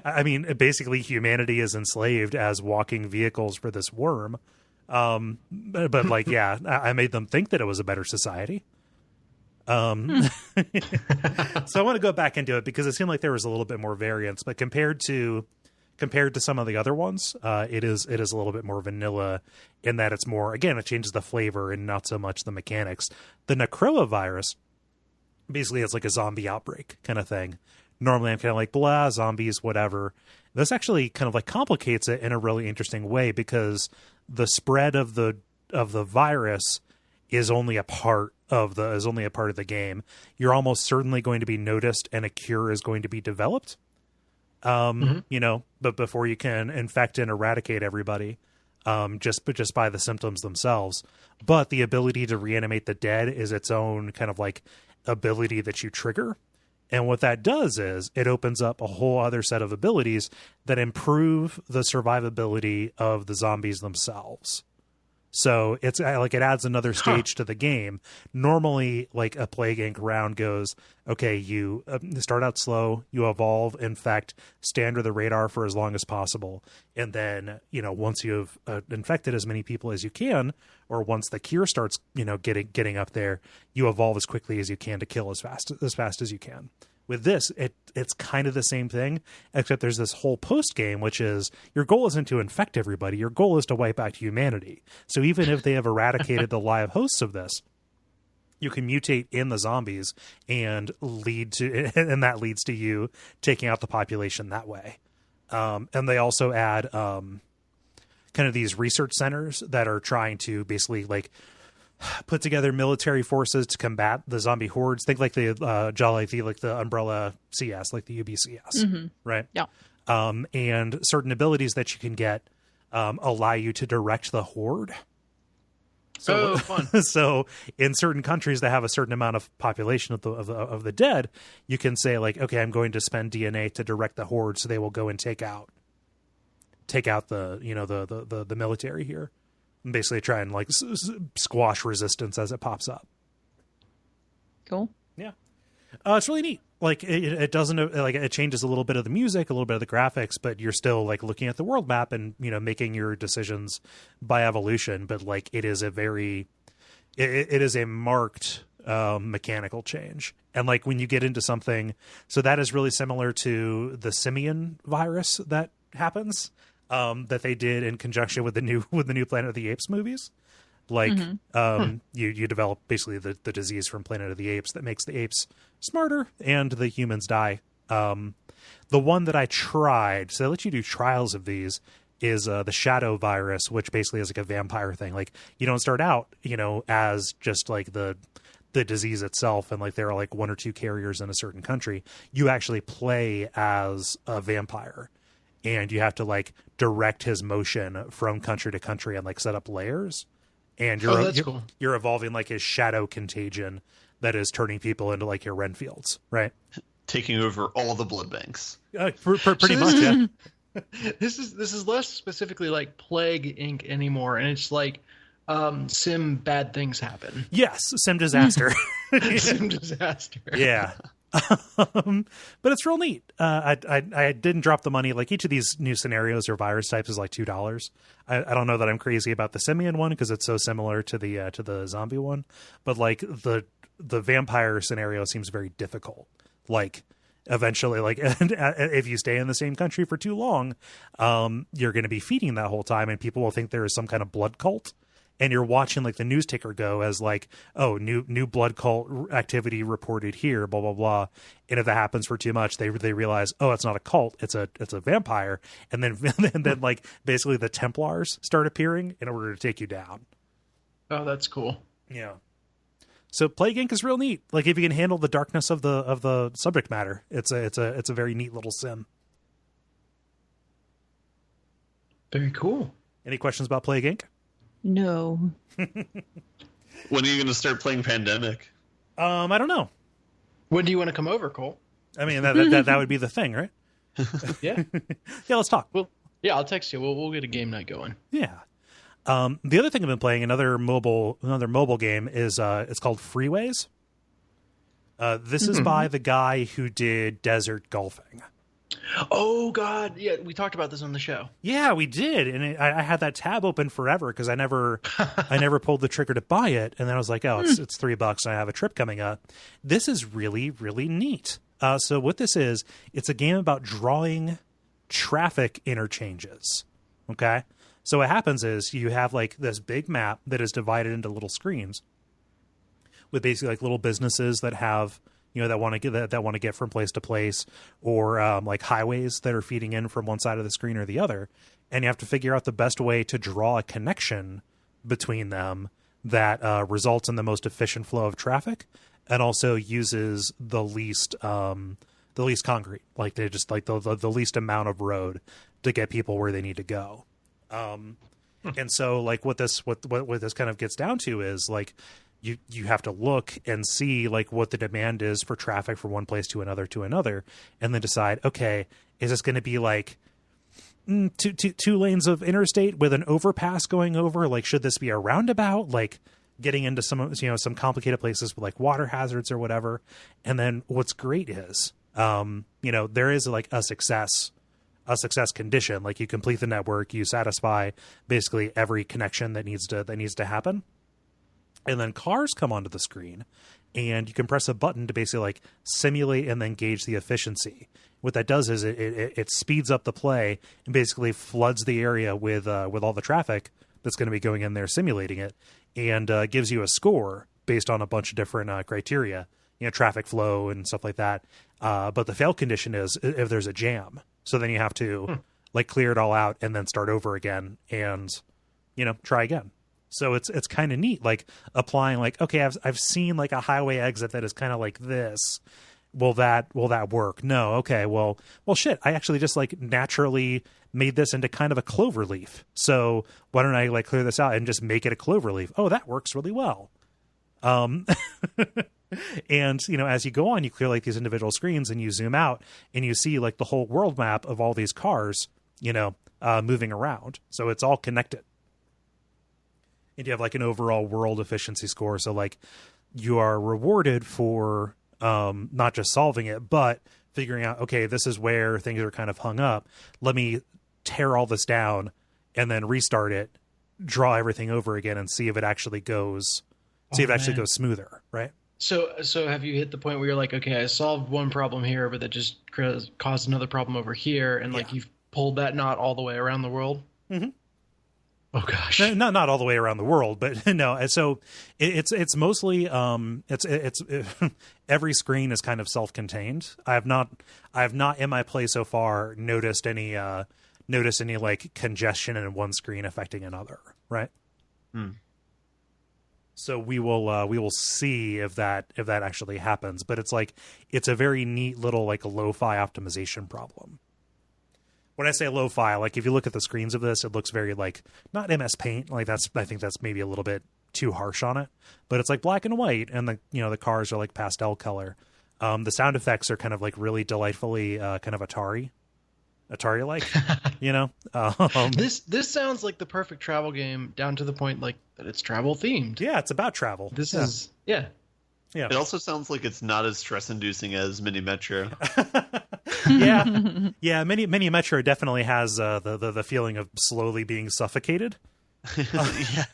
A: I mean, basically humanity is enslaved as walking vehicles for this worm. But like, yeah, I made them think that it was a better society. So I want to go back into it because it seemed like there was a little bit more variance, but compared to some of the other ones, it is a little bit more vanilla in that it's more, again, it changes the flavor and not so much the mechanics. The Necroa virus basically it's like a zombie outbreak kind of thing. Normally I'm kind of like, blah, zombies, whatever. This actually kind of like complicates it in a really interesting way because the spread of the virus is only a part of the game. You're almost certainly going to be noticed and a cure is going to be developed. You know, but before you can infect and eradicate everybody, just by the symptoms themselves. But the ability to reanimate the dead is its own kind of like ability that you trigger. And what that does is it opens up a whole other set of abilities that improve the survivability of the zombies themselves. So it's like it adds another stage to the game. Normally, like a Plague Inc. round goes, okay, you start out slow, you evolve, infect, stay under the radar for as long as possible. And then, you know, once you've infected as many people as you can, or once the cure starts, you know, getting up there, you evolve as quickly as you can to kill as fast as you can. With this, it's kind of the same thing, except there's this whole post game, which is your goal isn't to infect everybody. Your goal is to wipe out humanity. So even if they have eradicated the live hosts of this, you can mutate in the zombies and that leads to you taking out the population that way. And they also add kind of these research centers that are trying to basically like put together military forces to combat the zombie hordes. Think like the Jala, like the Umbrella CS, like the UBCS, right?
C: Yeah.
A: And certain abilities that you can get allow you to direct the horde. So,
B: fun.
A: So in certain countries that have a certain amount of population of the dead, you can say like, okay, I'm going to spend DNA to direct the horde, so they will go and take out the, you know, the military here. And basically try and like squash resistance as it pops up.
C: Cool.
A: Yeah. It's really neat. Like it doesn't like it changes a little bit of the music, a little bit of the graphics, but you're still like looking at the world map and, you know, making your decisions by evolution. But like it is a marked mechanical change. And like when you get into something, so that is really similar to the simian virus that happens. That they did in conjunction with the new Planet of the Apes movies. Like, you develop basically the disease from Planet of the Apes that makes the apes smarter and the humans die. The one that I tried, so they let you do trials of these, is the shadow virus, which basically is like a vampire thing. Like you don't start out, you know, as just like the disease itself and like there are like one or two carriers in a certain country. You actually play as a vampire. And you have to like direct his motion from country to country and like set up layers. And you're evolving like his shadow contagion that is turning people into like your Renfields, right?
D: Taking over all the blood banks.
A: Pretty much, yeah.
B: This is less specifically like Plague Inc. anymore, and it's like sim bad things happen.
A: Yes, sim disaster.
B: Sim disaster.
A: Yeah. But it's real neat. I didn't drop the money. Like each of these new scenarios or virus types is like $2. I don't know that I'm crazy about the simian one because it's so similar to the zombie one, but like the vampire scenario seems very difficult. Like eventually, like if you stay in the same country for too long, you're going to be feeding that whole time, and people will think there is some kind of blood cult. And you're watching like the news ticker go as like, oh, new blood cult activity reported here, blah blah blah. And if that happens for too much, they realize, oh, it's not a cult, it's a vampire. And then like basically the Templars start appearing in order to take you down.
B: Oh, that's cool.
A: Yeah. So Plague Inc. is real neat. Like if you can handle the darkness of the subject matter, it's a very neat little sim.
B: Very cool.
A: Any questions about Plague Inc.?
C: No.
D: When are you going to start playing Pandemic?
A: I don't know.
B: When do you want to come over, Kole?
A: I mean, that would be the thing, right?
B: Yeah.
A: Yeah, let's talk.
B: Well, yeah, I'll text you. We'll get a game night going.
A: Yeah. The other thing I've been playing, another mobile game is it's called Freeways. This is by the guy who did Desert Golfing.
B: Oh God, yeah, we talked about this on the show.
A: Yeah, we did, and I had that tab open forever because I never pulled the trigger to buy it, and then I was like, oh, it's $3, and I have a trip coming up. This is really, really neat. So what this is, it's a game about drawing traffic interchanges. Okay, so what happens is you have like this big map that is divided into little screens with basically like little businesses that have, you know, that want to get from place to place, or like highways that are feeding in from one side of the screen or the other, and you have to figure out the best way to draw a connection between them that results in the most efficient flow of traffic, and also uses the least concrete, like they just like the least amount of road to get people where they need to go. And so like what this kind of gets down to is like, you have to look and see like what the demand is for traffic from one place to another, and then decide, okay, is this going to be like two lanes of interstate with an overpass going over? Like, should this be a roundabout? Like getting into some complicated places with like water hazards or whatever. And then what's great is, there is like a success condition. Like you complete the network, you satisfy basically every connection that needs to happen. And then cars come onto the screen, and you can press a button to basically like simulate and then gauge the efficiency. What that does is it speeds up the play and basically floods the area with all the traffic that's going to be going in there simulating it, and gives you a score based on a bunch of different criteria, traffic flow and stuff like that. But the fail condition is if there's a jam. So then you have to like clear it all out and then start over again and, try again. So it's kind of neat, like applying like, okay, I've seen like a highway exit that is kind of like this. Will that work? No. Okay. Well, shit. I actually just like naturally made this into kind of a clover leaf. So why don't I like clear this out and just make it a clover leaf? Oh, that works really well. And as you go on, you clear like these individual screens and you zoom out and you see like the whole world map of all these cars, moving around. So it's all connected. And you have like an overall world efficiency score. So like you are rewarded for not just solving it, but figuring out, okay, this is where things are kind of hung up. Let me tear all this down and then restart it, draw everything over again, and see if it actually goes goes smoother, right?
B: So have you hit the point where you're like, okay, I solved one problem here, but that just caused another problem over here, and like you've pulled that knot all the way around the world? Mm-hmm. Oh gosh,
A: no, not all the way around the world, but no. So it's mostly it's every screen is kind of self-contained. I have not in my play so far noticed any like congestion in one screen affecting another, right? So we will see if that actually happens. But it's a very neat little like lo-fi optimization problem. When I say lo-fi, like if you look at the screens of this, it looks very like not MS Paint. Like I think that's maybe a little bit too harsh on it, but it's like black and white, and the cars are like pastel color. The sound effects are kind of like really delightfully kind of Atari like,
B: This sounds like the perfect travel game, down to the point like that it's travel themed.
A: Yeah, it's about travel.
B: This is.
A: Yeah.
D: It also sounds like it's not as stress-inducing as Mini Metro.
A: Yeah. Mini Metro definitely has the feeling of slowly being suffocated.
D: Yeah.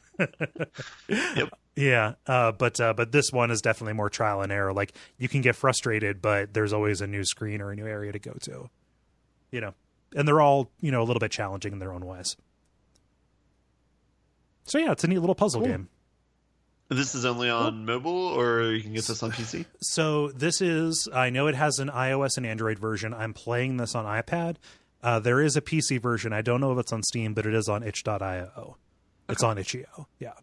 D: Yep.
A: Yeah, but this one is definitely more trial and error. Like, you can get frustrated, but there's always a new screen or a new area to go to. And they're all, a little bit challenging in their own ways. So yeah, it's a neat little puzzle game.
D: This is only on mobile, or you can get this on PC?
A: So this is, I know it has an iOS and Android version. I'm playing this on iPad. There is a PC version. I don't know if it's on Steam, but it is on itch.io. It's on itch.io. Yeah.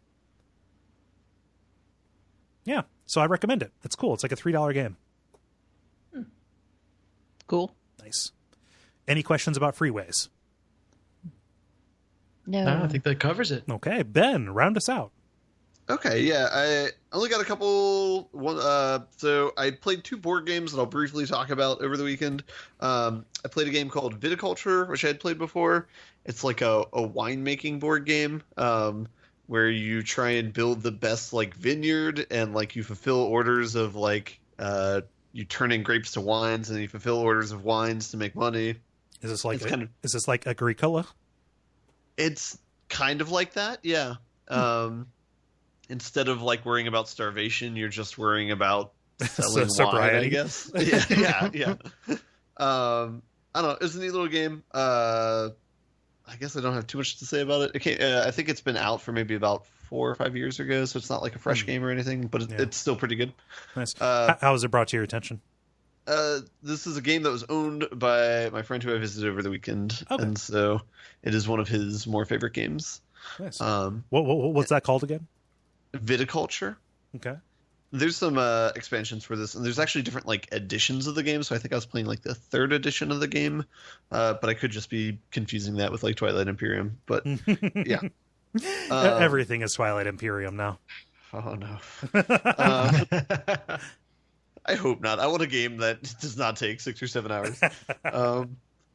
A: Yeah, so I recommend it. It's cool. It's like a $3 game.
C: Cool.
A: Nice. Any questions about Freeways?
C: No.
B: I think that covers it.
A: Okay, Ben, round us out.
D: Okay, yeah, I only got a couple. So I played 2 board games that I'll briefly talk about over the weekend. I played a game called Viticulture, which I had played before. It's like a winemaking board game where you try and build the best vineyard, and you fulfill orders of you turn in grapes to wines, and you fulfill orders of wines to make money.
A: Is this like Agricola?
D: It's kind of like that, yeah. Instead of worrying about starvation, you're just worrying about selling wine, I guess. Yeah. I don't know. It's a neat little game. I guess I don't have too much to say about it. Okay, I think it's been out for maybe about 4 or 5 years ago, so it's not like a fresh game or anything, but it's still pretty good.
A: Nice. How was it brought to your attention?
D: This is a game that was owned by my friend who I visited over the weekend, and so it is one of his more favorite games.
A: Nice. What's that called again?
D: Viticulture.
A: Okay.
D: There's some expansions for this, and there's actually different editions of the game. So I think I was playing the 3rd edition of the game, but I could just be confusing that with Twilight Imperium. But yeah,
A: everything is Twilight Imperium now.
D: Oh no. I hope not. I want a game that does not take 6 or 7 hours.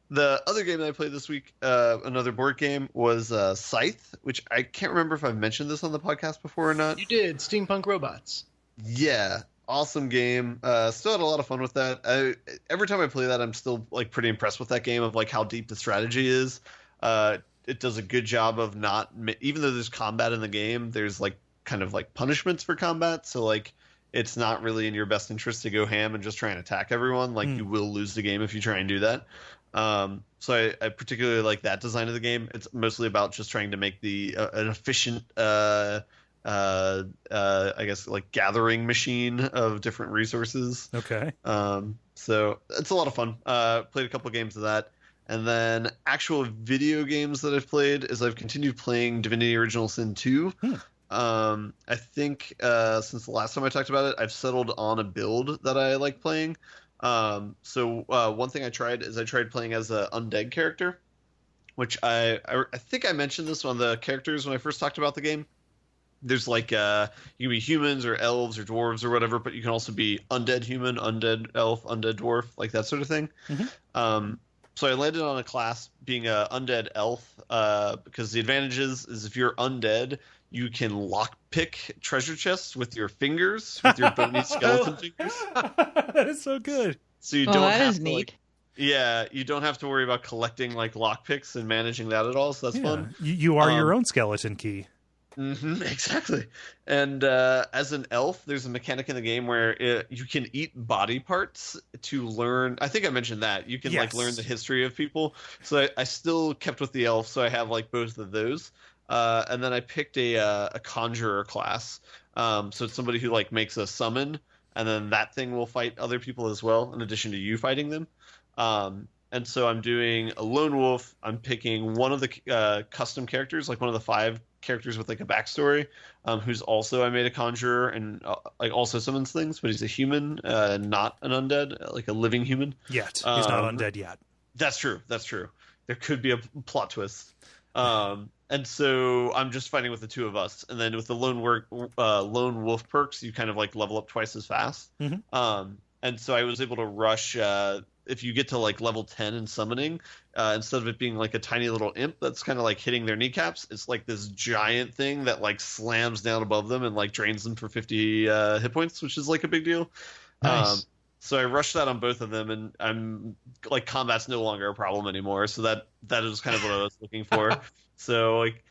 D: The other game that I played this week, another board game, was Scythe, which I can't remember if I've mentioned this on the podcast before or not.
B: You did. Steampunk robots.
D: Yeah, awesome game. Still had a lot of fun with that. Every time I play that, I'm still pretty impressed with that game of how deep the strategy is. It does a good job of not, even though there's combat in the game, there's kind of punishments for combat. So it's not really in your best interest to go ham and just try and attack everyone. You will lose the game if you try and do that. So I particularly like that design of the game. It's mostly about just trying to make an efficient, I guess gathering machine of different resources.
A: Okay.
D: So it's a lot of fun. Played a couple games of that. And then actual video games that I've played is I've continued playing Divinity Original Sin 2. I think since the last time I talked about it, I've settled on a build that I like playing. So one thing I tried playing as an undead character, which I think I mentioned this on the characters when I first talked about the game. There's you can be humans or elves or dwarves or whatever, but you can also be undead human, undead elf, undead dwarf, that sort of thing. Mm-hmm. So I landed on a class being a undead elf, because the advantage is if you're undead, you can lockpick treasure chests with your fingers, with your bony skeleton fingers.
A: That is so good.
D: So you don't
C: that
D: have
C: is
D: to,
C: neat.
D: you don't have to worry about collecting lockpicks and managing that at all. So that's fun.
A: You are your own skeleton key.
D: Mm-hmm, exactly. And as an elf, there's a mechanic in the game where you can eat body parts to learn. I think I mentioned that you can learn the history of people. So I still kept with the elf, so I have both of those. And then I picked a conjurer class. So it's somebody who makes a summon, and then that thing will fight other people as well, in addition to you fighting them. And so I'm doing a lone wolf. I'm picking one of the custom characters, one of the 5 characters with a backstory, who's also I made a conjurer and also summons things, but he's a human, not an undead, a living human.
A: Yet he's not undead yet.
D: That's true. There could be a plot twist. And so I'm just fighting with the 2 of us, and then with the lone wolf perks, you kind of level up twice as fast.
A: Mm-hmm.
D: And so I was able to rush if you get to like level 10 in summoning, instead of it being like a tiny little imp that's kind of like hitting their kneecaps, it's like this giant thing that like slams down above them and like drains them for 50 hit points, which is like a big deal.
B: Nice.
D: So I rushed that on both of them, and I'm like, combat's no longer a problem anymore. So that is kind of what I was looking for. So like,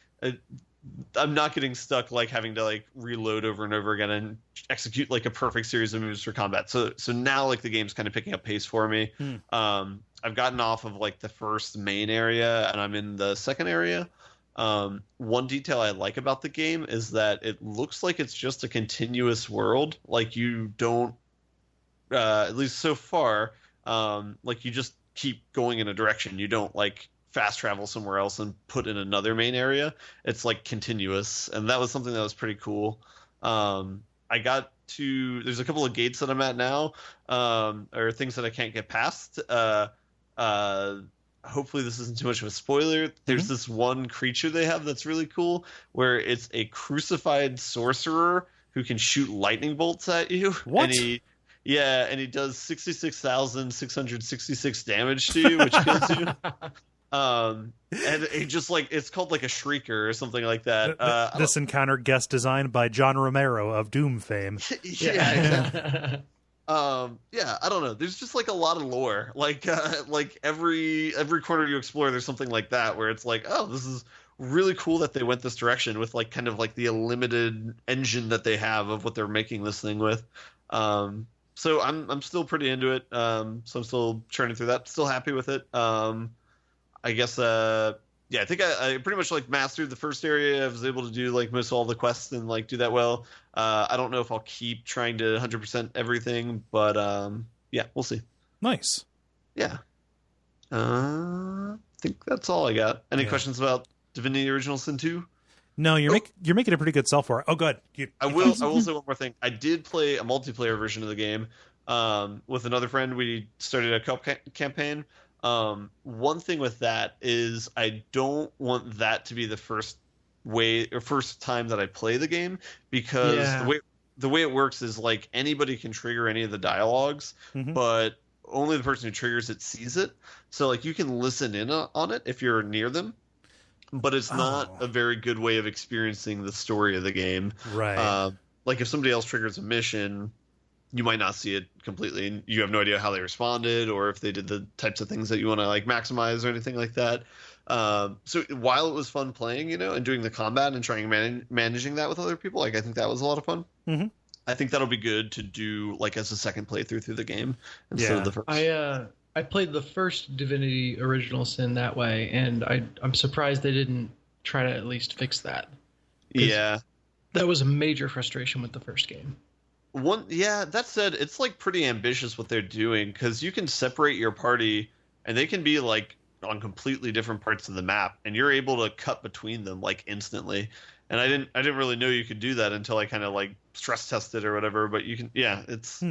D: I'm not getting stuck like having to like reload over and over again and execute like a perfect series of moves for combat. So now like the game's kind of picking up pace for me. I've gotten off of like the first main area and I'm in the second area. One detail I like about the game is that it looks like it's just a continuous world. Like you don't, at least so far, like you just keep going in a direction. You don't like fast travel somewhere else and put in another main area. It's like continuous, and that was something that was pretty cool. I got to, there's a couple of gates that I'm at now, or things that I can't get past. Hopefully this isn't too much of a spoiler. There's this one creature they have that's really cool, where it's a crucified sorcerer who can shoot lightning bolts at you.
A: What?
D: And he does 66,666 damage to you, which kills you. And it just like, it's called like a shrieker or something like that.
A: This encounter guest designed by John Romero of Doom fame.
D: Yeah. I don't know. There's just like a lot of lore. Like every corner you explore, there's something like that where it's like, oh, this is really cool that they went this direction with like kind of like the limited engine that they have of what they're making this thing with. So I'm still pretty into it. So I'm still churning through that. Still happy with it. I guess I think I pretty much like mastered the first area. I was able to do like most all the quests and like do that well. I don't know if I'll keep trying to 100% everything, but we'll see.
A: Nice.
D: Yeah. I think that's all I got. Any questions about Divinity Original Sin 2?
A: No, you're making a pretty good sell for it. Oh, good.
D: I will say one more thing. I did play a multiplayer version of the game with another friend. We started a co-op campaign. One thing with that is I don't want that to be the first time that I play the game, because the way it works is like anybody can trigger any of the dialogues, but only the person who triggers it sees it. So like you can listen in on it if you're near them, but it's not a very good way of experiencing the story of the game.
A: Right.
D: Like if somebody else triggers a mission, you might not see it completely, and you have no idea how they responded or if they did the types of things that you want to like maximize or anything like that. So while it was fun playing, and doing the combat and trying managing that with other people, like I think that was a lot of fun. I think that'll be good to do like as a second playthrough through the game instead of the first.
B: I played the first Divinity Original Sin that way, and I'm surprised they didn't try to at least fix that.
D: Yeah,
B: that was a major frustration with the first game.
D: That said, it's like pretty ambitious what they're doing, because you can separate your party and they can be like on completely different parts of the map, and you're able to cut between them like instantly. And I didn't really know you could do that until I kind of like stress tested or whatever, but you can, it's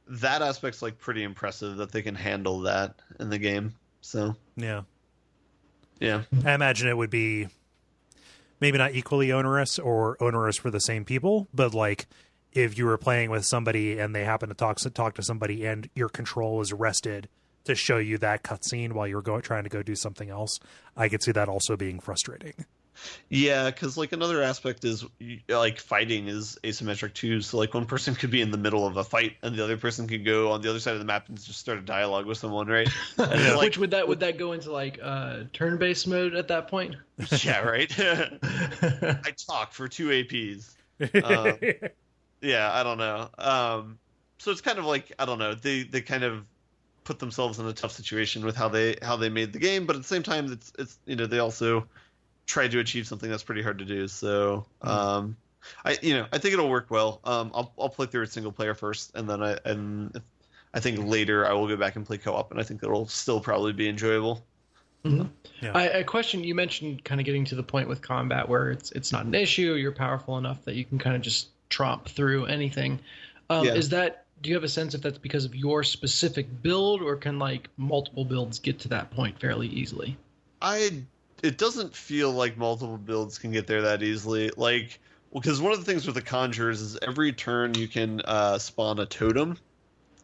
D: that aspect's like pretty impressive that they can handle that in the game. So
A: yeah,
D: I
A: imagine it would be maybe not equally onerous or onerous for the same people, but like if you were playing with somebody and they happen to talk to somebody and your control is rested to show you that cutscene while you're trying to go do something else, I could see that also being frustrating.
D: Yeah, because like another aspect is like fighting is asymmetric too. So like one person could be in the middle of a fight and the other person could go on the other side of the map and just start a dialogue with someone, right?
B: Like, which would that go into like turn-based mode at that point?
D: Yeah, right. I talk for 2 APs. I don't know. So it's kind of like, I don't know. They kind of put themselves in a tough situation with how they made the game, but at the same time, it's they also tried to achieve something that's pretty hard to do. So I think it'll work well. I'll play through it single player first, and then I think later I will go back and play co-op, and I think it'll still probably be enjoyable.
B: Yeah. A question you mentioned, kind of getting to the point with combat where it's not an issue. You're powerful enough that you can kind of just tromp through anything. Do you have a sense if that's because of your specific build, or can like multiple builds get to that point fairly easily?
D: It doesn't feel like multiple builds can get there that easily. Like, because one of the things with the conjurers is every turn you can spawn a totem,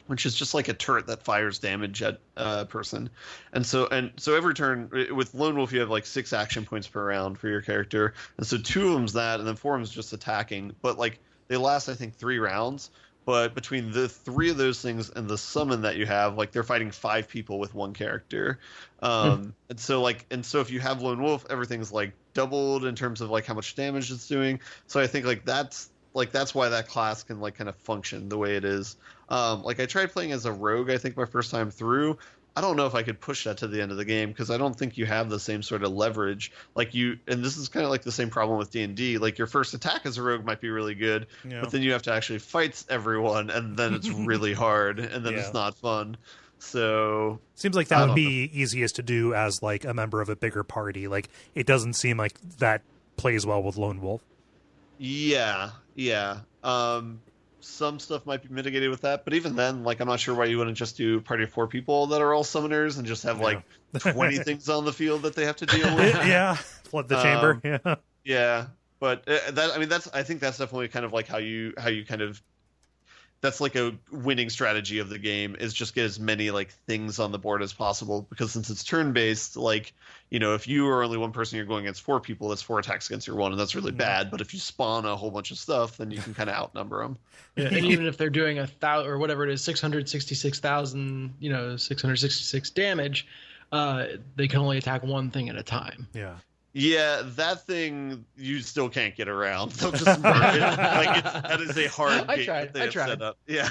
D: which is just like a turret that fires damage at a person. And so every turn with Lone Wolf, you have like 6 action points per round for your character. And so 2 of them's that, and then 4 of them's just attacking. But like they last, I think, 3 rounds. But between the 3 of those things and the summon that you have, like they're fighting 5 people with 1 character. And so if you have Lone Wolf, everything's like doubled in terms of like how much damage it's doing. So I think that's why that class can like kind of function the way it is. Like I tried playing as a rogue, I think my first time through. I don't know if I could push that to the end of the game because I don't think you have the same sort of leverage. Like and this is kind of like the same problem with D&D. Like your first attack as a rogue might be really good, but then you have to actually fight everyone, and then it's really hard, and then it's not fun. So
A: seems like that would be easiest to do as like a member of a bigger party. Like it doesn't seem like that plays well with Lone Wolf.
D: Yeah. Some stuff might be mitigated with that, but even then, like, I'm not sure why you wouldn't just do a party of 4 people that are all summoners and just have like 20 things on the field that they have to deal with.
A: Flood the chamber.
D: But I think that's definitely kind of like how you kind of, that's like a winning strategy of the game, is just get as many like things on the board as possible, because since it's turn-based, like, you know, if you are only one person, you're going against 4 people, that's 4 attacks against your 1, and that's really bad. But if you spawn a whole bunch of stuff, then you can kind of outnumber them.
B: Yeah, and even if they're doing 1,000 or whatever it is, 666,000, 666 damage, they can only attack one thing at a time.
D: Yeah, that thing you still can't get around. They'll just murder it. That is a hard game that they have set up. Yeah.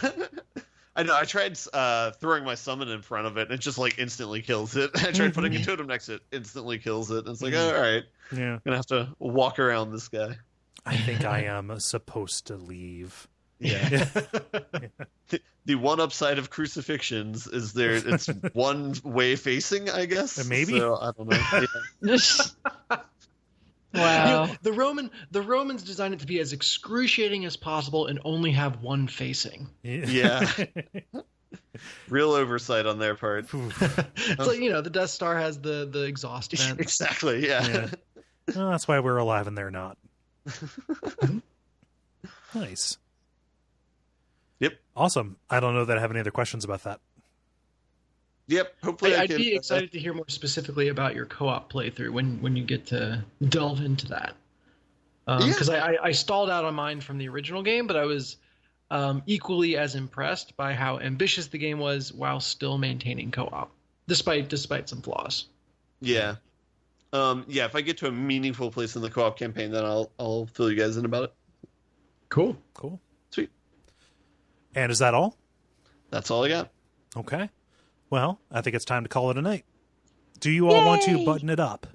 D: I know. I tried throwing my summon in front of it, and it just like instantly kills it. I tried putting a totem next to it, instantly kills it. And it's like, all right, gonna have to walk around this guy.
A: I think I am supposed to leave.
D: Yeah. The one upside of crucifixions is it's one way facing, I guess.
A: Maybe.
D: So, I don't know.
C: Wow.
B: The Romans designed it to be as excruciating as possible and only have one facing.
D: Yeah. Real oversight on their part.
B: It's like, the Death Star has the exhaust vents.
D: Exactly, yeah.
A: Well, that's why we're alive and they're not. Nice.
D: Yep.
A: Awesome. I don't know that I have any other questions about that.
D: Yep. Hopefully
B: I'd be excited to hear more specifically about your co-op playthrough when you get to delve into that. Because I stalled out on mine from the original game, but I was equally as impressed by how ambitious the game was while still maintaining co-op, despite some flaws.
D: Yeah. If I get to a meaningful place in the co-op campaign, then I'll fill you guys in about it.
B: Cool.
D: Sweet.
A: And is that all?
D: That's all I got.
A: Okay. Well, I think it's time to call it a night. Do you all want to button it up?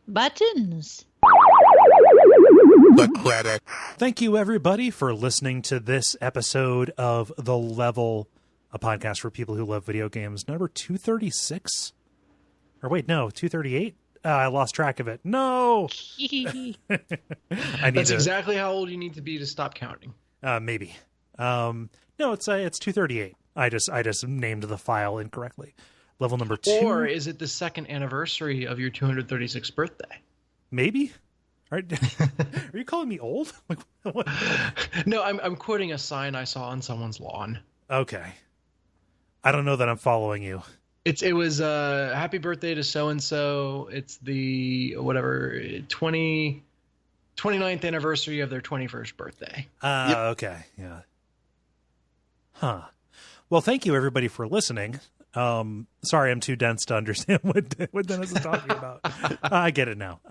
C: Buttons.
E: The credits.
A: Thank you, everybody, for listening to this episode of The Level, a podcast for people who love video games, number 236. Or wait, no, 238? I lost track of it. No!
B: That's exactly how old you need to be to stop counting.
A: Maybe. No, it's 238. I just named the file incorrectly. Level number 2.
B: Or is it the second anniversary of your 236th birthday?
A: Maybe. Are you calling me old? Like, what?
B: No, I'm quoting a sign I saw on someone's lawn.
A: Okay. I don't know that I'm following you.
B: It was happy birthday to so and so. It's the 29th anniversary of their 21st birthday.
A: Okay. Yeah. Huh. Well, thank you everybody for listening. Sorry, I'm too dense to understand what Dennis is talking about. I get it now.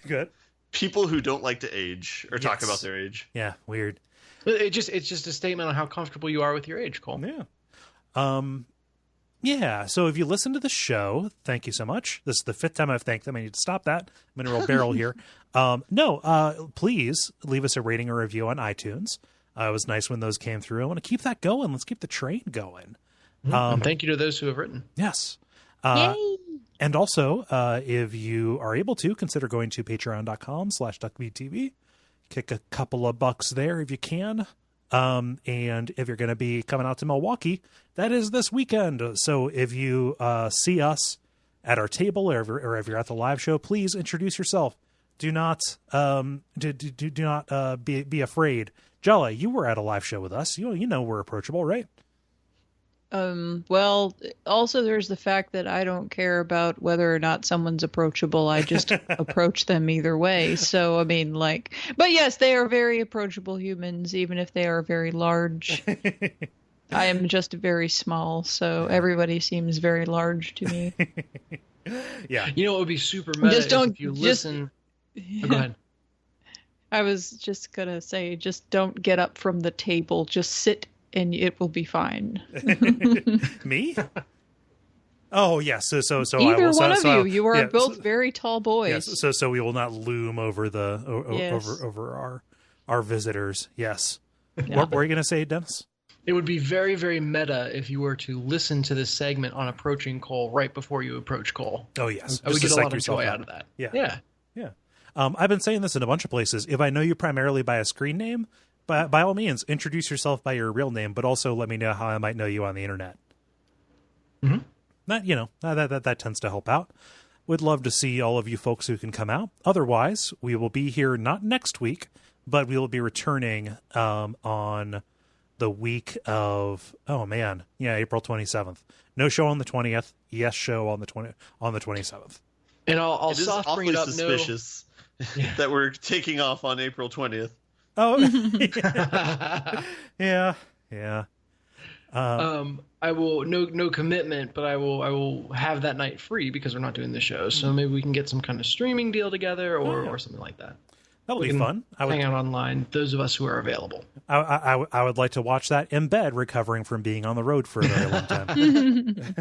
A: Good.
D: People who don't like to age or talk about their age.
A: Yeah, weird.
B: It's just a statement on how comfortable you are with your age, Cole.
A: Yeah. Yeah, so if you listen to the show, thank you so much. This is the 5th time I've thanked them. I need to stop that. I'm in a real barrel here. Please leave us a rating or review on iTunes. It was nice when those came through. I want to keep that going. Let's keep the train going.
B: And thank you to those who have written.
A: Yes.
C: Yay!
A: And also, if you are able to, consider going to patreon.com/Duckfeed.tv. Kick a couple of bucks there if you can. And if you're going to be coming out to Milwaukee, that is this weekend. So if you see us at our table or if you're at the live show, please introduce yourself. Do not be afraid. Jala, you were at a live show with us. You know we're approachable, right?
C: Well, also there's the fact that I don't care about whether or not someone's approachable. I just approach them either way. So, I mean, like, but yes, they are very approachable humans, even if they are very large. I am just very small, so everybody seems very large to me.
B: Yeah. You know what would be super meta
C: just don't,
B: if you listen... Oh, go ahead.
C: I was just going to say, just don't get up from the table. Just sit and it will be fine.
A: Me? Oh, yes. So
C: either
A: I will,
C: one of
A: so,
C: you. You are both very tall boys.
A: Yes. So we will not loom over the over our visitors. Yes. Yeah. What were you going to say, Dennis?
B: It would be very, very meta if you were to listen to this segment on approaching Kole right before you approach Kole.
A: Oh, yes.
B: I would get a lot of joy out of that.
A: Yeah. I've been saying this in a bunch of places. If I know you primarily by a screen name, by all means, introduce yourself by your real name, but also let me know how I might know you on the internet.
B: Mm-hmm.
A: That tends to help out. Would love to see all of you folks who can come out. Otherwise, we will be here not next week, but we will be returning on the week of April 27th. No show on the 20th. Yes, show on the 27th.
B: And I'll
D: soft bring it up. Suspicious that we're taking off on April 20th.
A: Oh, yeah.
B: I will no commitment, but I will have that night free because we're not doing the show. So maybe we can get some kind of streaming deal together or something like that.
A: That'll be fun.
B: Hang out online, those of us who are available.
A: I would like to watch that in bed, recovering from being on the road for a very long time.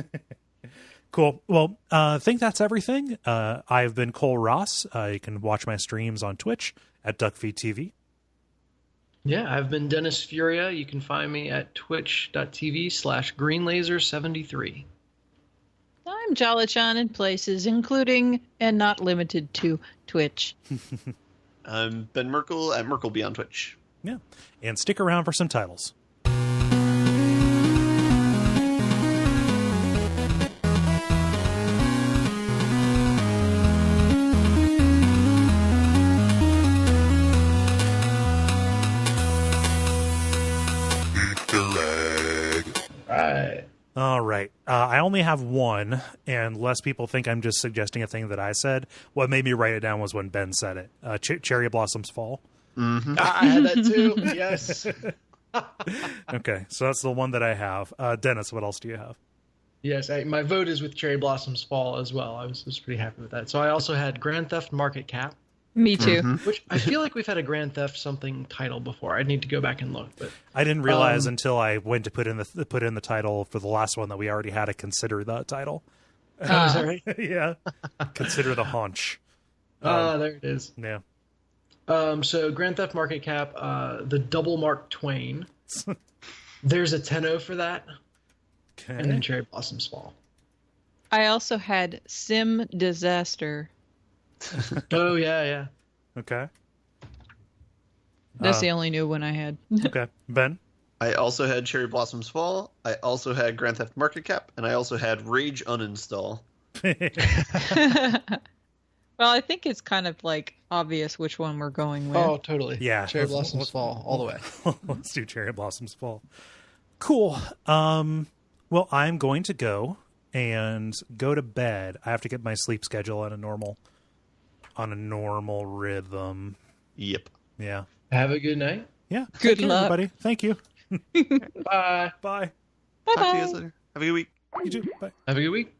A: Cool. Well, I think that's everything. I've been Kole Ross. You can watch my streams on Twitch at Duckfeed.tv.
B: Yeah, I've been Dennis Furia. You can find me at twitch.tv/greenlaser73.
C: I'm Jala-chan in places, including and not limited to Twitch.
D: I'm Ben Merkel at Merkleby on Twitch.
A: Yeah, and stick around for some titles. All right. I only have one, and less people think I'm just suggesting a thing that I said. What made me write it down was when Ben said it. Cherry Blossoms Fall.
D: Mm-hmm.
B: I had that too. Yes.
A: Okay, so that's the one that I have. Dennis, what else do you have?
B: Yes, my vote is with Cherry Blossoms Fall as well. I was pretty happy with that. So I also had Grand Theft Market Cap.
C: Me too.
D: Mm-hmm.
B: Which I feel like we've had a Grand Theft something title before. I need to go back and look. But
A: I didn't realize until I went to put in the title for the last one that we already had to consider the title.
B: Is that right?
A: Yeah. Consider the haunch.
B: There it is.
A: Yeah.
B: So Grand Theft Market Cap, the double Mark Twain. There's a 10-0 for that.
A: Okay.
B: And then Cherry Blossoms Fall.
C: I also had Sim Disaster.
B: Oh, yeah.
A: Okay.
C: That's the only new one I had.
A: Okay. Ben?
D: I also had Cherry Blossoms Fall. I also had Grand Theft Market Cap. And I also had Rage Uninstall.
C: Well, I think it's kind of like obvious which one we're going with.
B: Oh, totally.
A: Yeah.
B: Cherry Blossoms Fall, all the way.
A: Let's do Cherry Blossoms Fall. Cool. Well, I'm going to go to bed. I have to get my sleep schedule on a normal rhythm.
D: Yep.
A: Yeah.
B: Have a good night.
A: Yeah.
C: Good
A: luck,
C: luck,
A: everybody. Thank you.
B: Bye.
A: Bye.
D: Talk to you guys later. Have a good week.
A: You too. Bye.
B: Have a good week.